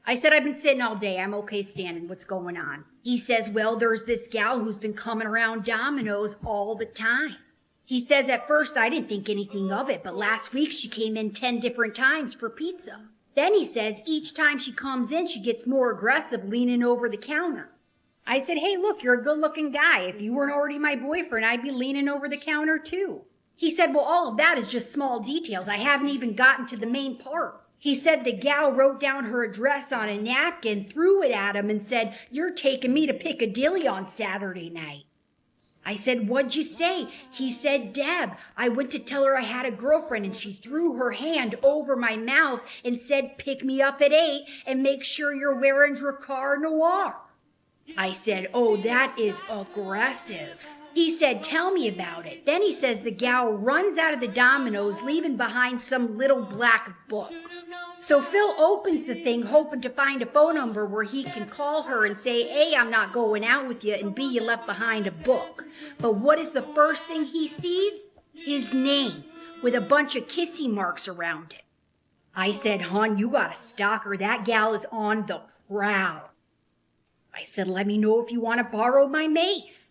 I said, I've been sitting all day. I'm okay standing. What's going on? He says, well, there's this gal who's been coming around Domino's all the time. He says, at first, I didn't think anything of it, but last week she came in 10 different times for pizza. Then he says, each time she comes in, she gets more aggressive, leaning over the counter. I said, hey, look, you're a good-looking guy. If you weren't already my boyfriend, I'd be leaning over the counter, too. He said, well, all of that is just small details. I haven't even gotten to the main part. He said the gal wrote down her address on a napkin, threw it at him, and said, you're taking me to Piccadilly on Saturday night. I said, what'd you say? He said, Deb, I went to tell her I had a girlfriend, and she threw her hand over my mouth and said, pick me up at 8 and make sure you're wearing Drakkar Noir. I said, oh, that is aggressive. He said, tell me about it. Then he says the gal runs out of the Domino's, leaving behind some little black book. So Phil opens the thing hoping to find a phone number where he can call her and say, A, I'm not going out with you, and B, you left behind a book. But what is the first thing he sees? His name, with a bunch of kissy marks around it. I said, hon, you gotta stalk her. That gal is on the prowl. I said, let me know if you want to borrow my mace.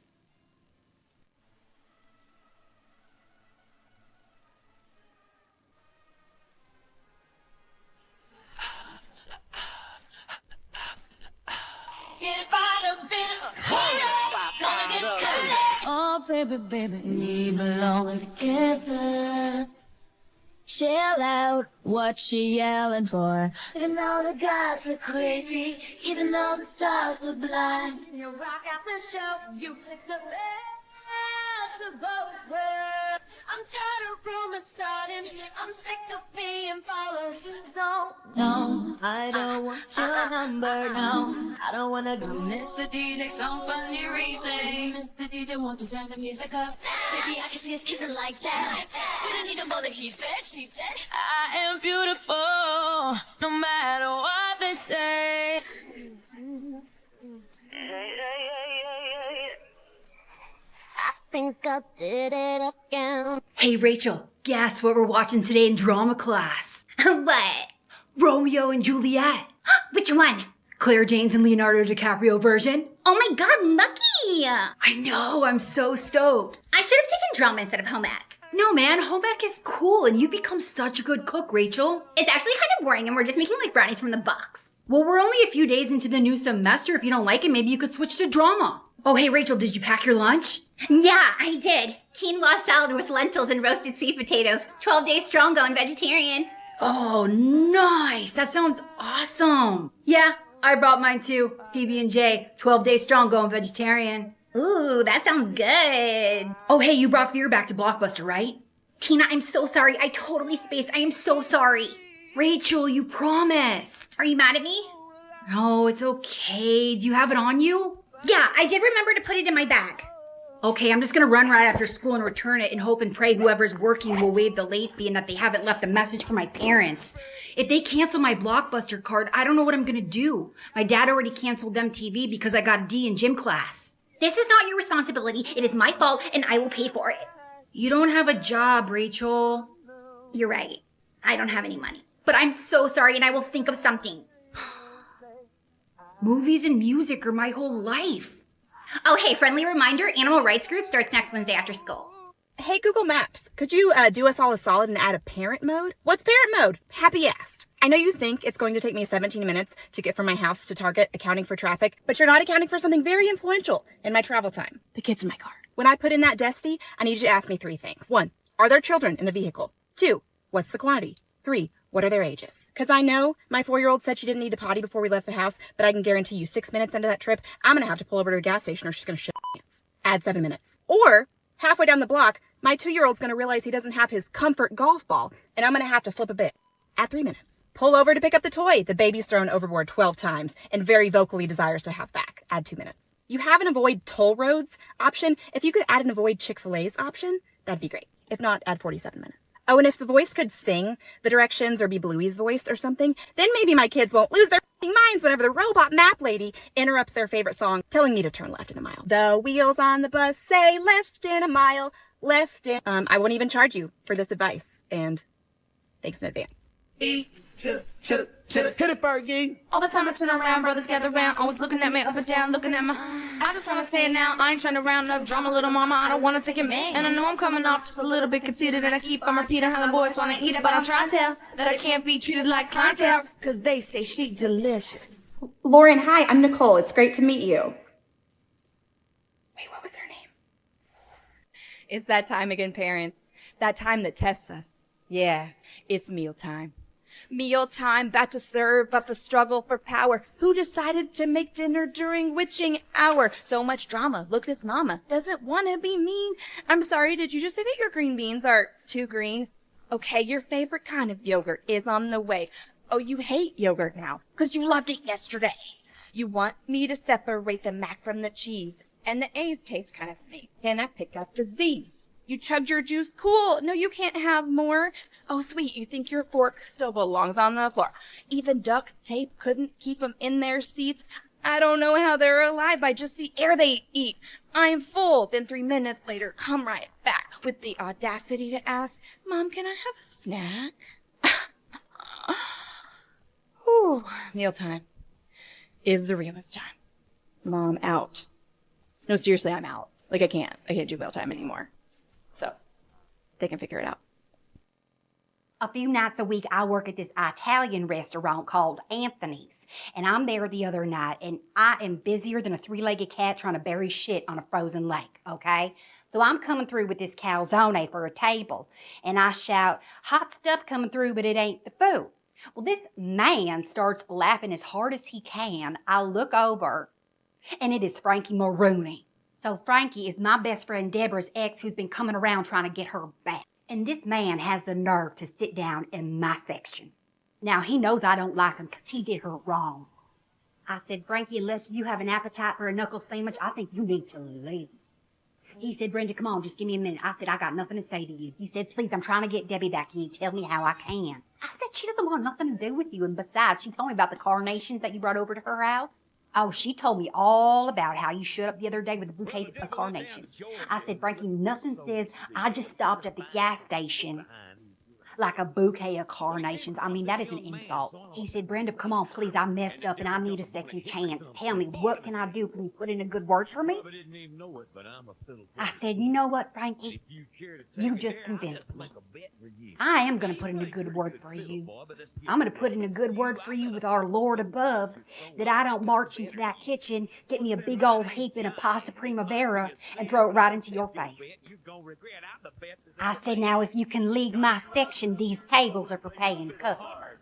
Oh, baby, baby, we belong together. Chill out, what she yelling for? And all the guys are crazy, even though the stars are blind. You rock out the show, you pick the best of both worlds. I'm tired of rumors starting, I'm sick of being followed. So, no, I don't want your number, no. I don't wanna go. Mr. DJ, some funny replay. Mr. DJ, won't you turn the music up? Baby, I can see us kissing like that. We don't need no more than he said, she said. I am beautiful, no matter what they say. I think I did it again. Hey, Rachel, guess what we're watching today in drama class? What? Romeo and Juliet. Which one? Claire Danes and Leonardo DiCaprio version. Oh my god, lucky! I know, I'm so stoked. I should have taken drama instead of home ec. No, man, home ec is cool, and you become such a good cook, Rachel. It's actually kind of boring, and we're just making like brownies from the box. Well, we're only a few days into the new semester. If you don't like it, maybe you could switch to drama. Oh, hey, Rachel, did you pack your lunch? Yeah, I did. Quinoa salad with lentils and roasted sweet potatoes. 12 days strong going vegetarian. Oh, nice. That sounds awesome. Yeah, I brought mine too. PB&J, 12 days strong going vegetarian. Ooh, that sounds good. Oh, hey, you brought Fear back to Blockbuster, right? Tina, I'm so sorry. I totally spaced. I am so sorry. Rachel, you promised. Are you mad at me? No, it's okay. Do you have it on you? Yeah, I did remember to put it in my bag. Okay, I'm just gonna run right after school and return it and hope and pray whoever's working will waive the late fee and that they haven't left a message for my parents. If they cancel my Blockbuster card, I don't know what I'm gonna do. My dad already canceled MTV because I got a D in gym class. This is not your responsibility. It is my fault and I will pay for it. You don't have a job, Rachel. You're right. I don't have any money. But I'm so sorry and I will think of something. Movies and music are my whole life. Oh, hey, friendly reminder, Animal Rights Group starts next Wednesday after school. Hey, Google Maps, could you do us all a solid and add a parent mode? What's parent mode? Happy asked. I know you think it's going to take me 17 minutes to get from my house to Target, accounting for traffic, but you're not accounting for something very influential in my travel time. The kids in my car. When I put in that Desti, I need you to ask me 3 things. 1, are there children in the vehicle? 2, what's the quantity? 3, what are their ages? Because I know my 4-year-old said she didn't need to potty before we left the house, but I can guarantee you 6 minutes into that trip, I'm going to have to pull over to a gas station or she's going to shit her pants. Add 7 minutes. Or, halfway down the block, my 2-year-old's going to realize he doesn't have his comfort golf ball, and I'm going to have to flip a bit. Add 3 minutes. Pull over to pick up the toy the baby's thrown overboard 12 times and very vocally desires to have back. Add 2 minutes. You have an avoid toll roads option. If you could add an avoid Chick-fil-A's option, that'd be great. If not, add 47 minutes. Oh, and if the voice could sing the directions or be Bluey's voice or something, then maybe my kids won't lose their minds whenever the robot map lady interrupts their favorite song, telling me to turn left in a mile. The wheels on the bus say left in a mile, left in... I won't even charge you for this advice, and thanks in advance. Hit it, Fergie. All the time I turn around, brothers gather round, always looking at me up and down, looking at my... I just wanna say it now, I ain't trying to round up drama, little mama, I don't wanna take it man. And I know I'm coming off just a little bit conceited, and I keep on repeating how the boys wanna eat it, but I'm trying to tell that I can't be treated like clientele, cause they say she delicious. Lauren, hi, I'm Nicole. It's great to meet you. Wait, what was their name? It's that time again, parents. That time that tests us. Yeah, it's mealtime. Mealtime, back to serve up the struggle for power. Who decided to make dinner during witching hour? So much drama. Look, this mama doesn't want to be mean. I'm sorry, did you just say that your green beans are too green? Okay, your favorite kind of yogurt is on the way. Oh, you hate yogurt now because you loved it yesterday. You want me to separate the mac from the cheese, and the A's taste kind of funny. Can I pick up the Z's? You chugged your juice. Cool. No, you can't have more. Oh, sweet. You think your fork still belongs on the floor. Even duct tape couldn't keep them in their seats. I don't know how they're alive by just the air they eat. I'm full. Then 3 minutes later, come right back with the audacity to ask, Mom, can I have a snack? Whew. Mealtime is the realest time. Mom, out. No, seriously, I'm out. Like, I can't do mealtime anymore. So, they can figure it out. A few nights a week, I work at this Italian restaurant called Anthony's. And I'm there the other night, and I am busier than a three-legged cat trying to bury shit on a frozen lake, okay? So I'm coming through with this calzone for a table, and I shout, hot stuff coming through, but it ain't the food. Well, this man starts laughing as hard as he can. I look over, and it is Frankie Maroney. So Frankie is my best friend Deborah's ex who's been coming around trying to get her back. And this man has the nerve to sit down in my section. Now, he knows I don't like him because he did her wrong. I said, Frankie, unless you have an appetite for a knuckle sandwich, I think you need to leave. He said, Brenda, come on, just give me a minute. I said, I got nothing to say to you. He said, please, I'm trying to get Debbie back. Can you tell me how I can? I said, she doesn't want nothing to do with you. And besides, she told me about the carnations that you brought over to her house. Oh, she told me all about how you showed up the other day with a bouquet of carnations. I said, Frankie, nothing says I just stopped at the gas station like a bouquet of carnations. I mean, that is an insult. He said, Brenda, come on, please. I messed up and I need a second chance. Tell me, what can I do? Can you put in a good word for me? I said, you know what, Frankie? You just convinced me. I am going to put in a good word for you. I'm going to put in a good word for you with our Lord above, that I don't march into that kitchen, get me a big old heap in a pasta primavera, and throw it right into your face. I said, now, if you can leave my section, these tables are for paying customers.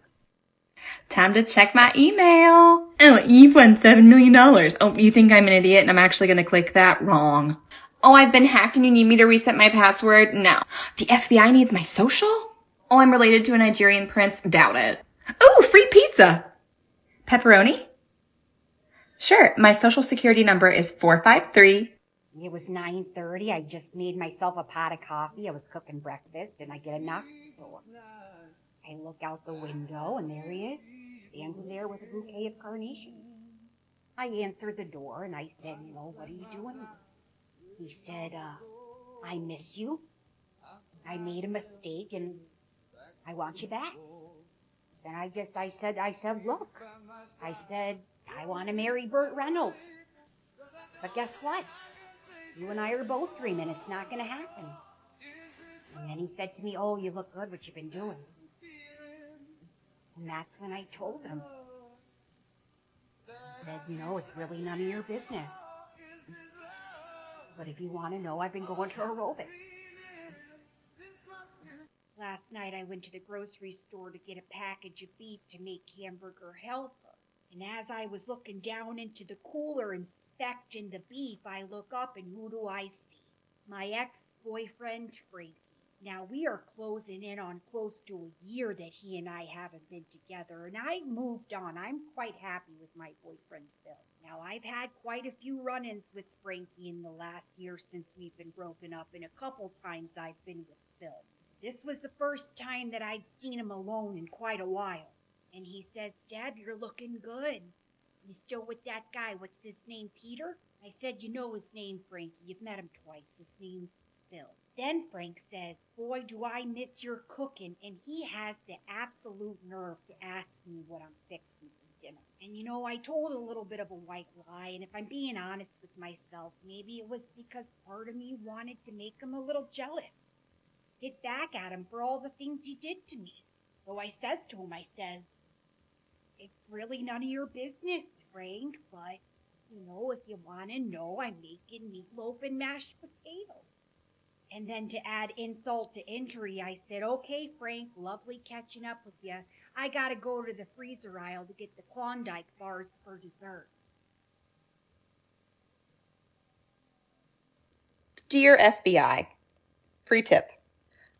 Time to check my email. Oh, you've won $7 million. Oh, you think I'm an idiot and I'm actually going to click that? Wrong. Oh, I've been hacked and you need me to reset my password? No. The FBI needs my social? Oh, I'm related to a Nigerian prince? Doubt it. Oh, free pizza. Pepperoni? Sure. My social security number is 453. It was 9:30. I just made myself a pot of coffee. I was cooking breakfast, and I get a knock at the door. I look out the window, and there he is, standing there with a bouquet of carnations. I answered the door, and I said, what are you doing? He said, I miss you. I made a mistake, and I want you back. Then I said, look. I said, I want to marry Burt Reynolds. But guess what? You and I are both dreaming. It's not going to happen. And then he said to me, oh, you look good, what you been doing? And that's when I told him. I said, it's really none of your business. But if you want to know, I've been going to aerobics. Last night I went to the grocery store to get a package of beef to make hamburger helper. And as I was looking down into the cooler inspecting the beef, I look up and who do I see? My ex-boyfriend, Frankie. Now, we are closing in on close to a year that he and I haven't been together, and I've moved on. I'm quite happy with my boyfriend, Phil. Now, I've had quite a few run-ins with Frankie in the last year since we've been broken up, and a couple times I've been with Phil. This was the first time that I'd seen him alone in quite a while. And he says, Deb, you're looking good. You still with that guy? What's his name, Peter? I said, you know his name, Frankie. You've met him twice. His name's Phil. Then Frank says, boy, do I miss your cooking. And he has the absolute nerve to ask me what I'm fixing for dinner. And I told a little bit of a white lie. And if I'm being honest with myself, maybe it was because part of me wanted to make him a little jealous. Get back at him for all the things he did to me. So I says to him, it's really none of your business, Frank, but, if you want to know, I'm making meatloaf and mashed potatoes. And then to add insult to injury, I said, okay, Frank, lovely catching up with you. I got to go to the freezer aisle to get the Klondike bars for dessert. Dear FBI, free tip.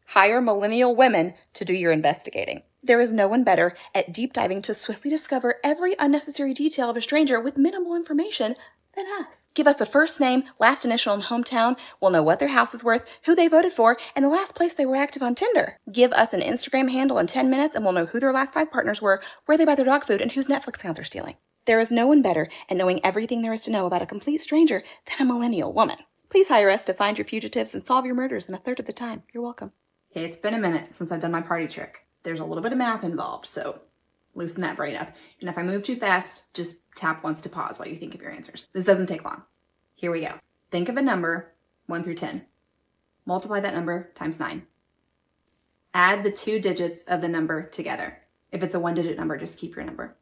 Hire millennial women to do your investigating. There is no one better at deep diving to swiftly discover every unnecessary detail of a stranger with minimal information than us. Give us a first name, last initial, and hometown. We'll know what their house is worth, who they voted for, and the last place they were active on Tinder. Give us an Instagram handle in 10 minutes, and we'll know who their last 5 partners were, where they buy their dog food, and whose Netflix account they're stealing. There is no one better at knowing everything there is to know about a complete stranger than a millennial woman. Please hire us to find your fugitives and solve your murders in a third of the time. You're welcome. Okay, it's been a minute since I've done my party trick. There's a little bit of math involved, so loosen that brain up. And if I move too fast, just tap once to pause while you think of your answers. This doesn't take long. Here we go. Think of a number, 1 through 10. Multiply that number times 9. Add the 2 digits of the number together. If it's a 1-digit number, just keep your number.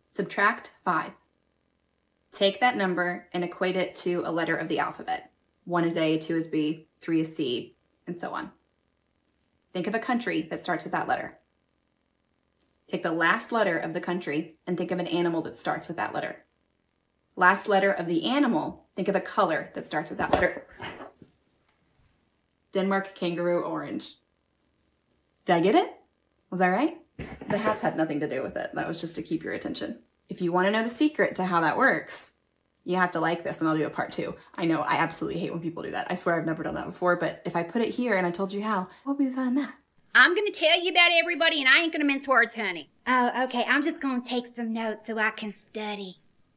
Subtract 5. Take that number and equate it to a letter of the alphabet. 1 is A, 2 is B, 3 is C, and so on. Think of a country that starts with that letter. Take the last letter of the country and think of an animal that starts with that letter. Last letter of the animal, think of a color that starts with that letter. Denmark, kangaroo, orange. Did I get it? Was that right? The hats had nothing to do with it. That was just to keep your attention. If you want to know the secret to how that works, you have to like this, and I'll do a part 2. I know, I absolutely hate when people do that. I swear I've never done that before, but if I put it here and I told you how, what would be the fun in that? I'm gonna tell you about everybody, and I ain't gonna mince words, honey. Oh, okay. I'm just gonna take some notes so I can study.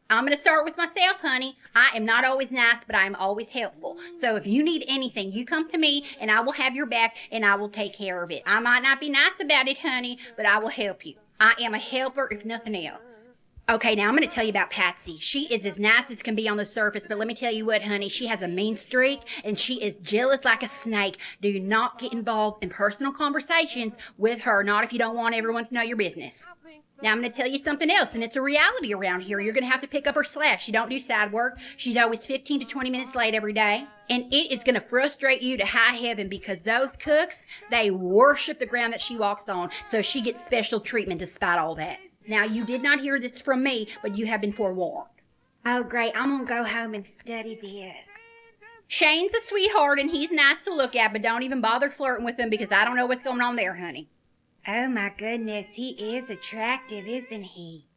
I'm gonna start with myself, honey. I am not always nice, but I am always helpful. So if you need anything, you come to me, and I will have your back, and I will take care of it. I might not be nice about it, honey, but I will help you. I am a helper, if nothing else. Okay, now I'm going to tell you about Patsy. She is as nice as can be on the surface, but let me tell you what, honey, she has a mean streak, and she is jealous like a snake. Do not get involved in personal conversations with her, not if you don't want everyone to know your business. Now I'm going to tell you something else, and it's a reality around here. You're going to have to pick up her slack. She don't do side work. She's always 15 to 20 minutes late every day. And it is going to frustrate you to high heaven because those cooks, they worship the ground that she walks on, so she gets special treatment despite all that. Now, you did not hear this from me, but you have been forewarned. Oh, great. I'm gonna go home and study this. Shane's a sweetheart, and he's nice to look at, but don't even bother flirting with him because I don't know what's going on there, honey. Oh, my goodness. He is attractive, isn't he?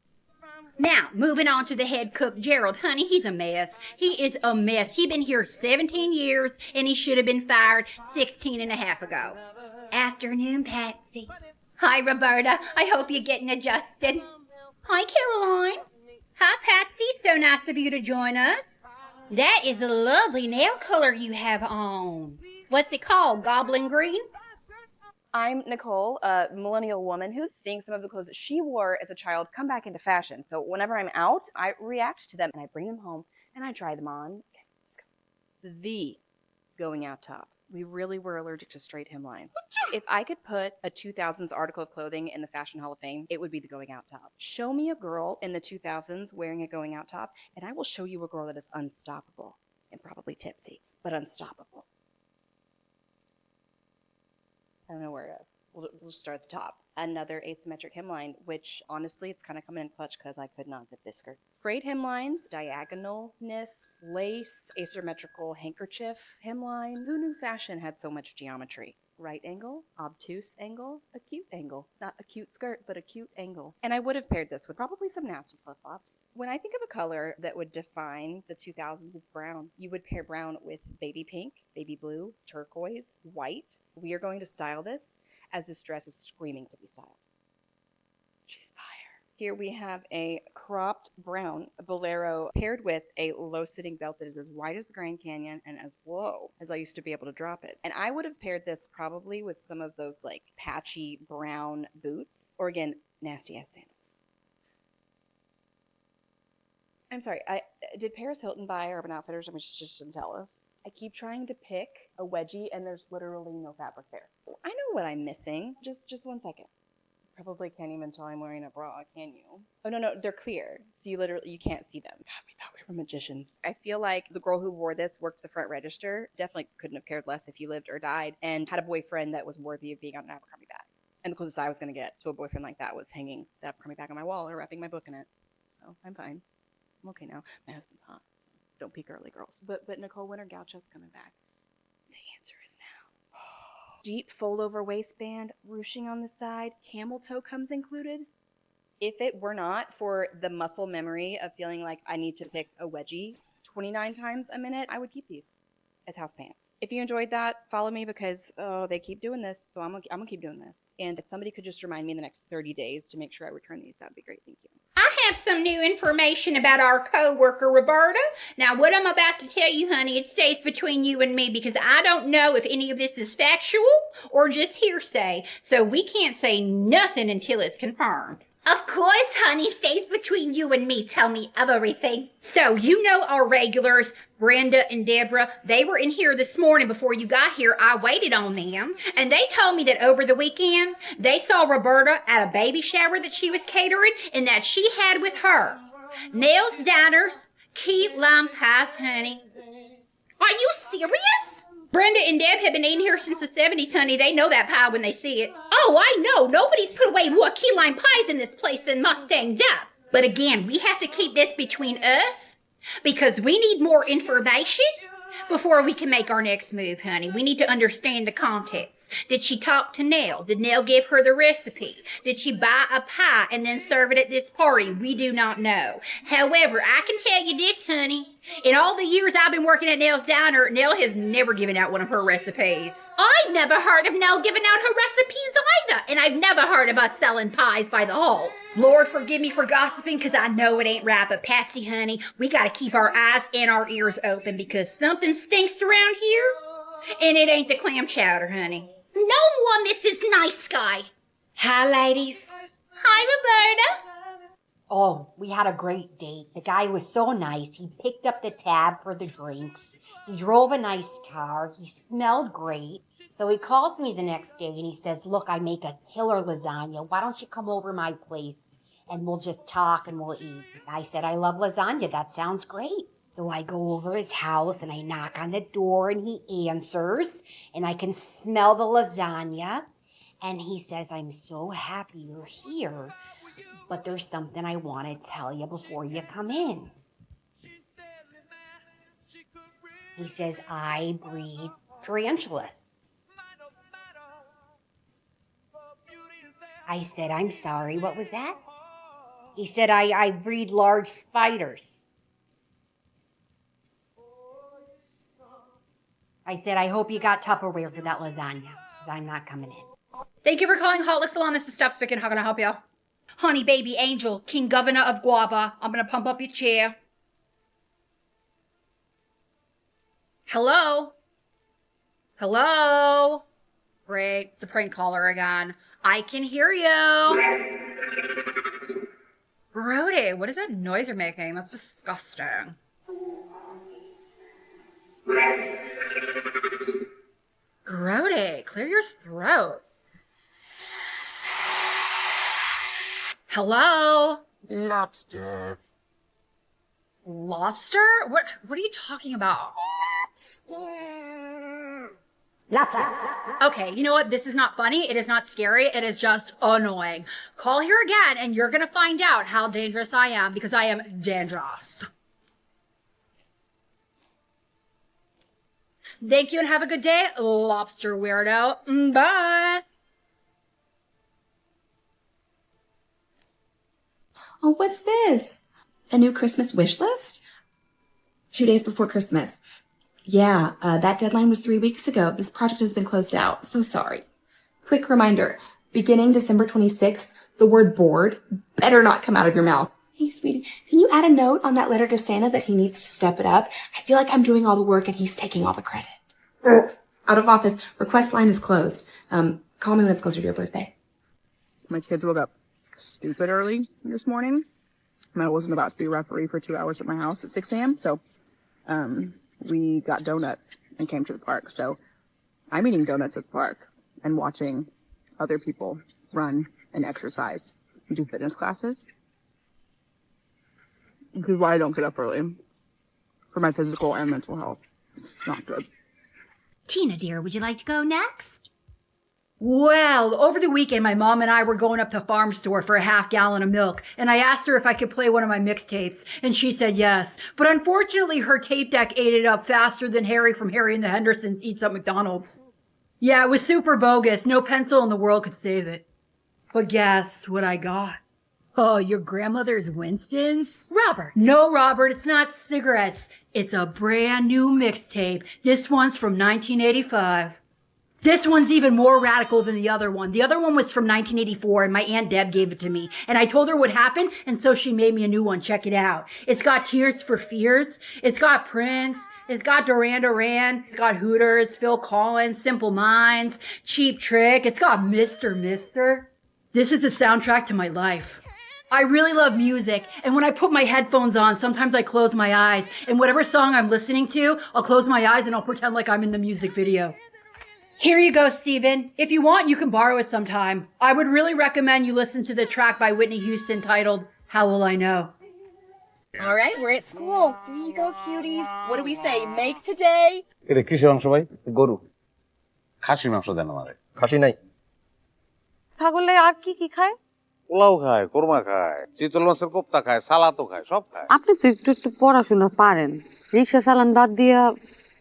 Now, moving on to the head cook, Gerald. Honey, he's a mess. He is a mess. He's been here 17 years, and he should have been fired 16 and a half ago. Afternoon, Patsy. Hi, Roberta. I hope you're getting adjusted. Hi, Caroline. Hi, Patsy. So nice of you to join us. That is a lovely nail color you have on. What's it called? Goblin green? I'm Nicole, a millennial woman who's seeing some of the clothes that she wore as a child come back into fashion. So whenever I'm out, I react to them and I bring them home and I try them on. The going out top. We really were allergic to straight hemlines. If I could put a 2000s article of clothing in the Fashion Hall of Fame, it would be the going out top. Show me a girl in the 2000s wearing a going out top, and I will show you a girl that is unstoppable and probably tipsy, but unstoppable. I don't know where to. We'll start at the top. Another asymmetric hemline, which honestly, it's kind of coming in clutch because I could not zip this skirt. Frayed hemlines, diagonalness, lace, asymmetrical handkerchief hemline. Who knew fashion had so much geometry? Right angle, obtuse angle, acute angle. Not a cute skirt, but a cute angle. And I would have paired this with probably some nasty flip-flops. When I think of a color that would define the 2000s, it's brown. You would pair brown with baby pink, baby blue, turquoise, white. We are going to style this as this dress is screaming to be styled. She's fire. Here we have a cropped brown bolero paired with a low-sitting belt that is as wide as the Grand Canyon and as low as I used to be able to drop it. And I would have paired this probably with some of those like patchy brown boots, or again, nasty-ass sandals. I'm sorry, did Paris Hilton buy Urban Outfitters? I mean, she just didn't tell us. I keep trying to pick a wedgie and there's literally no fabric there. I know what I'm missing. Just 1 second. Probably can't even tell I'm wearing a bra, can you? Oh, no, they're clear. So you can't see them. God, we thought we were magicians. I feel like the girl who wore this worked the front register. Definitely couldn't have cared less if you lived or died, and had a boyfriend that was worthy of being on an Abercrombie bag. And the closest I was going to get to a boyfriend like that was hanging the Abercrombie bag on my wall or wrapping my book in it. So I'm fine. I'm okay now. My husband's hot, so don't peek early, girls. But Nicole Winter Gaucho's coming back. The answer is now. Deep fold-over waistband, ruching on the side, camel toe comes included. If it were not for the muscle memory of feeling like I need to pick a wedgie 29 times a minute, I would keep these as house pants. If you enjoyed that, follow me because, oh, they keep doing this. So I'm gonna keep doing this. And if somebody could just remind me in the next 30 days to make sure I return these, that'd be great. Thank you. I have some new information about our co-worker, Roberta. Now, what I'm about to tell you, honey, it stays between you and me because I don't know if any of this is factual or just hearsay. So we can't say nothing until it's confirmed. Of course, honey, stays between you and me. Tell me everything. So, you know our regulars, Brenda and Deborah, they were in here this morning before you got here. I waited on them, and they told me that over the weekend, they saw Roberta at a baby shower that she was catering and that she had with her Nell's Diners, key lime pies, honey. Are you serious? Brenda and Deb have been eating here since the 70s, honey. They know that pie when they see it. Oh, I know. Nobody's put away more key lime pies in this place than Mustang Deb. But again, we have to keep this between us because we need more information before we can make our next move, honey. We need to understand the context. Did she talk to Nell? Did Nell give her the recipe? Did she buy a pie and then serve it at this party? We do not know. However, I can tell you this, honey. In all the years I've been working at Nell's Diner, Nell has never given out one of her recipes. I've never heard of Nell giving out her recipes either, and I've never heard of us selling pies by the whole. Lord, forgive me for gossiping, because I know it ain't right, but Patsy, honey, we got to keep our eyes and our ears open, because something stinks around here, and it ain't the clam chowder, honey. No more Mrs. Nice Guy. Hi, ladies. Hi, Roberta. Oh, we had a great date. The guy was so nice. He picked up the tab for the drinks. He drove a nice car. He smelled great. So he calls me the next day and he says, look, I make a killer lasagna. Why don't you come over my place and we'll just talk and we'll eat? I said, I love lasagna. That sounds great. So I go over his house and I knock on the door and he answers and I can smell the lasagna. And he says, I'm so happy you're here. But there's something I want to tell you before you come in. He says, I breed tarantulas. I said, I'm sorry, what was that? He said, I breed large spiders. I said, I hope you got Tupperware for that lasagna, because I'm not coming in. Thank you for calling Hot Lick Salon. This is Steph speaking. How can I help you? Honey, baby, angel, king governor of Guava. I'm going to pump up your chair. Hello? Hello? Great. It's a prank caller again. I can hear you. Brody, what is that noise you're making? That's disgusting. Grody, clear your throat. Hello? Lobster. Lobster? What are you talking about? Lobster. Okay, you know what? This is not funny. It is not scary. It is just annoying. Call here again and you're gonna find out how dangerous I am because I am dangerous. Thank you and have a good day, lobster weirdo. Bye. Oh, what's this? A new Christmas wish list? 2 days before Christmas. Yeah, that deadline was 3 weeks ago. This project has been closed out. So sorry. Quick reminder, beginning December 26th, the word bored better not come out of your mouth. Hey, sweetie, can you add a note on that letter to Santa that he needs to step it up? I feel like I'm doing all the work and he's taking all the credit. Out of office, request line is closed. Call me when it's closer to your birthday. My kids woke up stupid early this morning. I wasn't about to be referee for 2 hours at my house at 6 a.m. So we got donuts and came to the park. So I'm eating donuts at the park and watching other people run and exercise and do fitness classes. This is why I don't get up early. For my physical and mental health. It's not good. Tina, dear, would you like to go next? Well, over the weekend, my mom and I were going up to the farm store for a half-gallon of milk, and I asked her if I could play one of my mixtapes, and she said yes. But unfortunately, her tape deck ate it up faster than Harry from Harry and the Hendersons Eats at McDonald's. Yeah, it was super bogus. No pencil in the world could save it. But guess what I got? Oh, your grandmother's Winston's? Robert. No, Robert, it's not cigarettes. It's a brand new mixtape. This one's from 1985. This one's even more radical than the other one. The other one was from 1984, and my Aunt Deb gave it to me. And I told her what happened, and so she made me a new one. Check it out. It's got Tears for Fears. It's got Prince. It's got Duran Duran. It's got Hooters, Phil Collins, Simple Minds, Cheap Trick. It's got Mr. This is the soundtrack to my life. I really love music, and when I put my headphones on, sometimes I close my eyes, and whatever song I'm listening to, I'll close my eyes and I'll pretend like I'm in the music video. Here you go, Steven. If you want, you can borrow it sometime. I would really recommend you listen to the track by Whitney Houston titled, How Will I Know? All right, we're at school. Here you go, cuties. What do we say? Make today? এটা কিসের মাংস ভাই? গরু। খাসির মাংস দেন আমারে। খাসি নাই। ছাগলে আর কি কি খায়? পোলাও খায়, কোরমা খায়, চিতল মাছের কোপ্তা খায়, সালাদও খায়, সব খায়। আপনি তো একটু পড়াশোনা পারেন, রিক্সা চালান বাদ দিয়া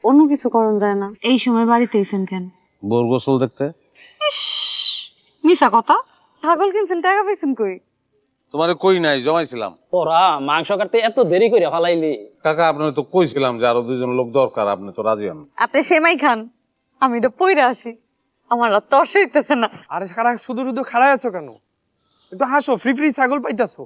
অন্য কিছু করন যায় না? এই সময় বাড়িতে এসেন কেন? বোর গোসল দেখতে। মিছা কথা। ছাগল কিনছেন, টাকা পেয়েছেন কই? তোমারে কই নাই, জমাইছিলাম। ওরা মাংস কাটতে এত দেরি করে ফলাইলি? কাকা আপনার তো কইছিলাম যে আরো দুইজন লোক দরকার, আপনি তো রাজি হন। আপনি সেমাই খান, আমি এটা পইরা আসি। আমার আর তর্স হইতেছে না। আরে সারা শুধু শুধু খাড়ায় আছো কেন? একটু হাসো, ফ্রি ফ্রি ছাগল পাইতাছো।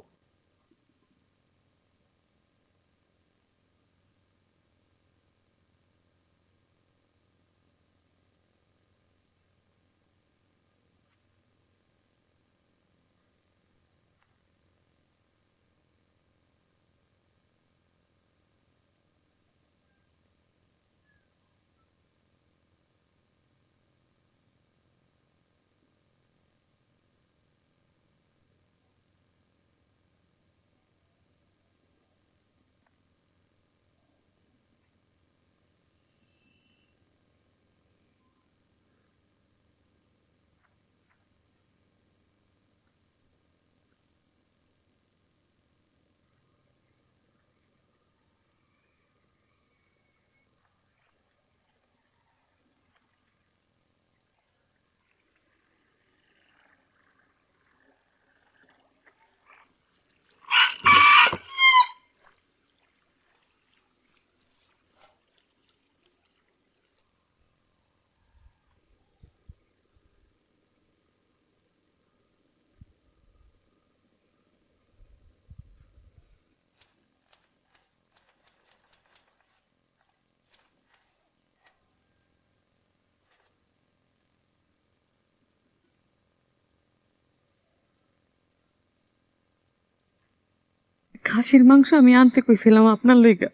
খাসির মাংস আমি আনতে কইছিলাম আপনার লইগা,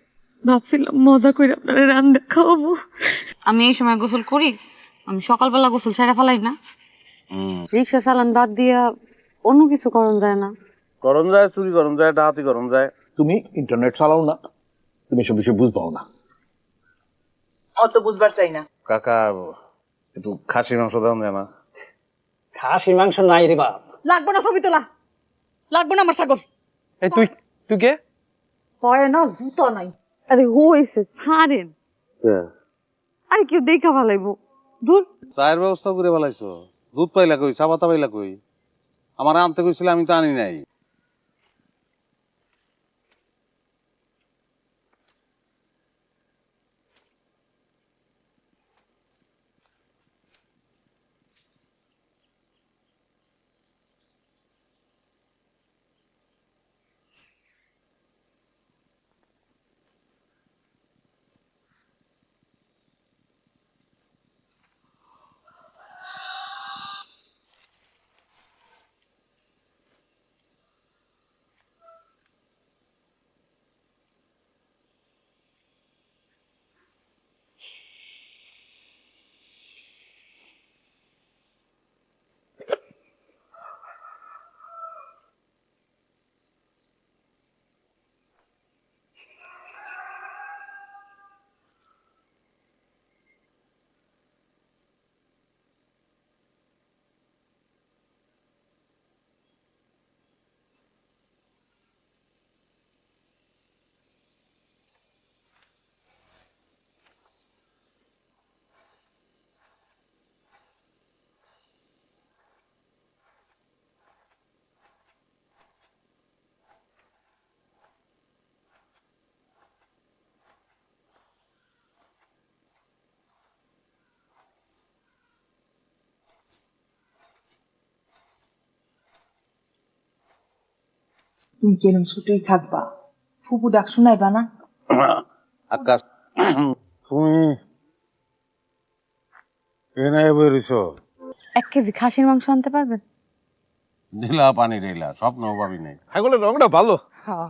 ভাবছিলাম মজা করে আপনারা রান্না খাওয়াবো। আমি এই সময় গোসল করি? আমি সকালবেলা গোসল ছেড়ে ফেলাই না? রিক্সা চালান বাদ দিয়া অন্য কিছু করন যায় না? করন যায়, চুরি করন যায়, ডাকাতি করন যায়। তুমি ইন্টারনেট চালাও না, তুমি সব বিষয় বুঝবাও না। অত বুঝবার চাই না। কাকা একটু খাসির মাংস দাম যায় না? খাসির মাংস নাই রে বাপ। লাগবো না ছবি তোলা, লাগবো না আমার ছাগল। এই তুই তুই কে? হয় না জুতো নাই। আরে হইছে ছাড়েন। আরে কেউ দেখা ভালাইবো। দূর। চায়ের ব্যবস্থা করে ফেলাইছো? দুধ পাইলা কই, চা পাতা পাইলা কই? আমার আনতে কইছিল, আমি তো আনি নাই। তুমি কেন ছুটেই থাকবা ফুপু ডাক শুনাইবা না আকাশ তুমি এনে বেরিয়েছ 1 কেজি খাসির মাংস আনতে পারবেন? ঢিলা পানি ঢিলা স্বপ্ন পাবি নাই ছাগলের রংটা ভালো হ্যাঁ।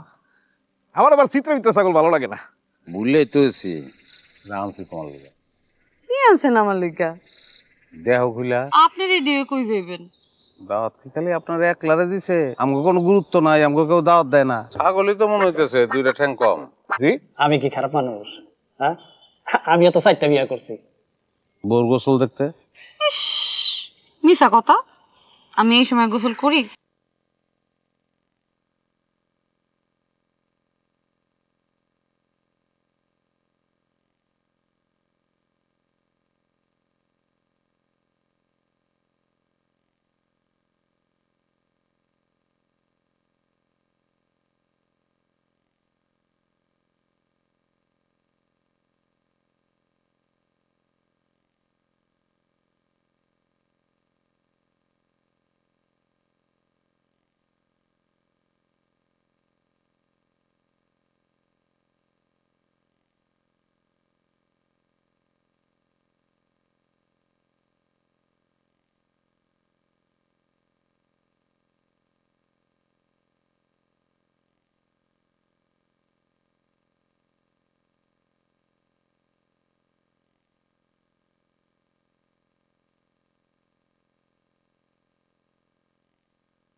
আমার আবার চিত্রমিত্র ছাগল ভালো লাগে না ভুললেই তো এসি রামছি তোমার লিগে কি আনছেন আমার লইগা? দেহ খুলা আপনি রেডি হয়ে কই যাইবেন? দাওয়াত কি খালি আপনার একলারে দিছে আমাকে কোনো গুরুত্ব নাই আমাকে কেউ দাওয়াত দেয় না ছাগলই তো মনে হইতেছে 2টা ঠ্যাং কম জি আমি কি খারাপ মানুষ? হ্যাঁ, আমি তো 4টা বিয়ে করছি। বোর গোসল দেখতে মিছা কথা, আমি এই সময় গোসল করি?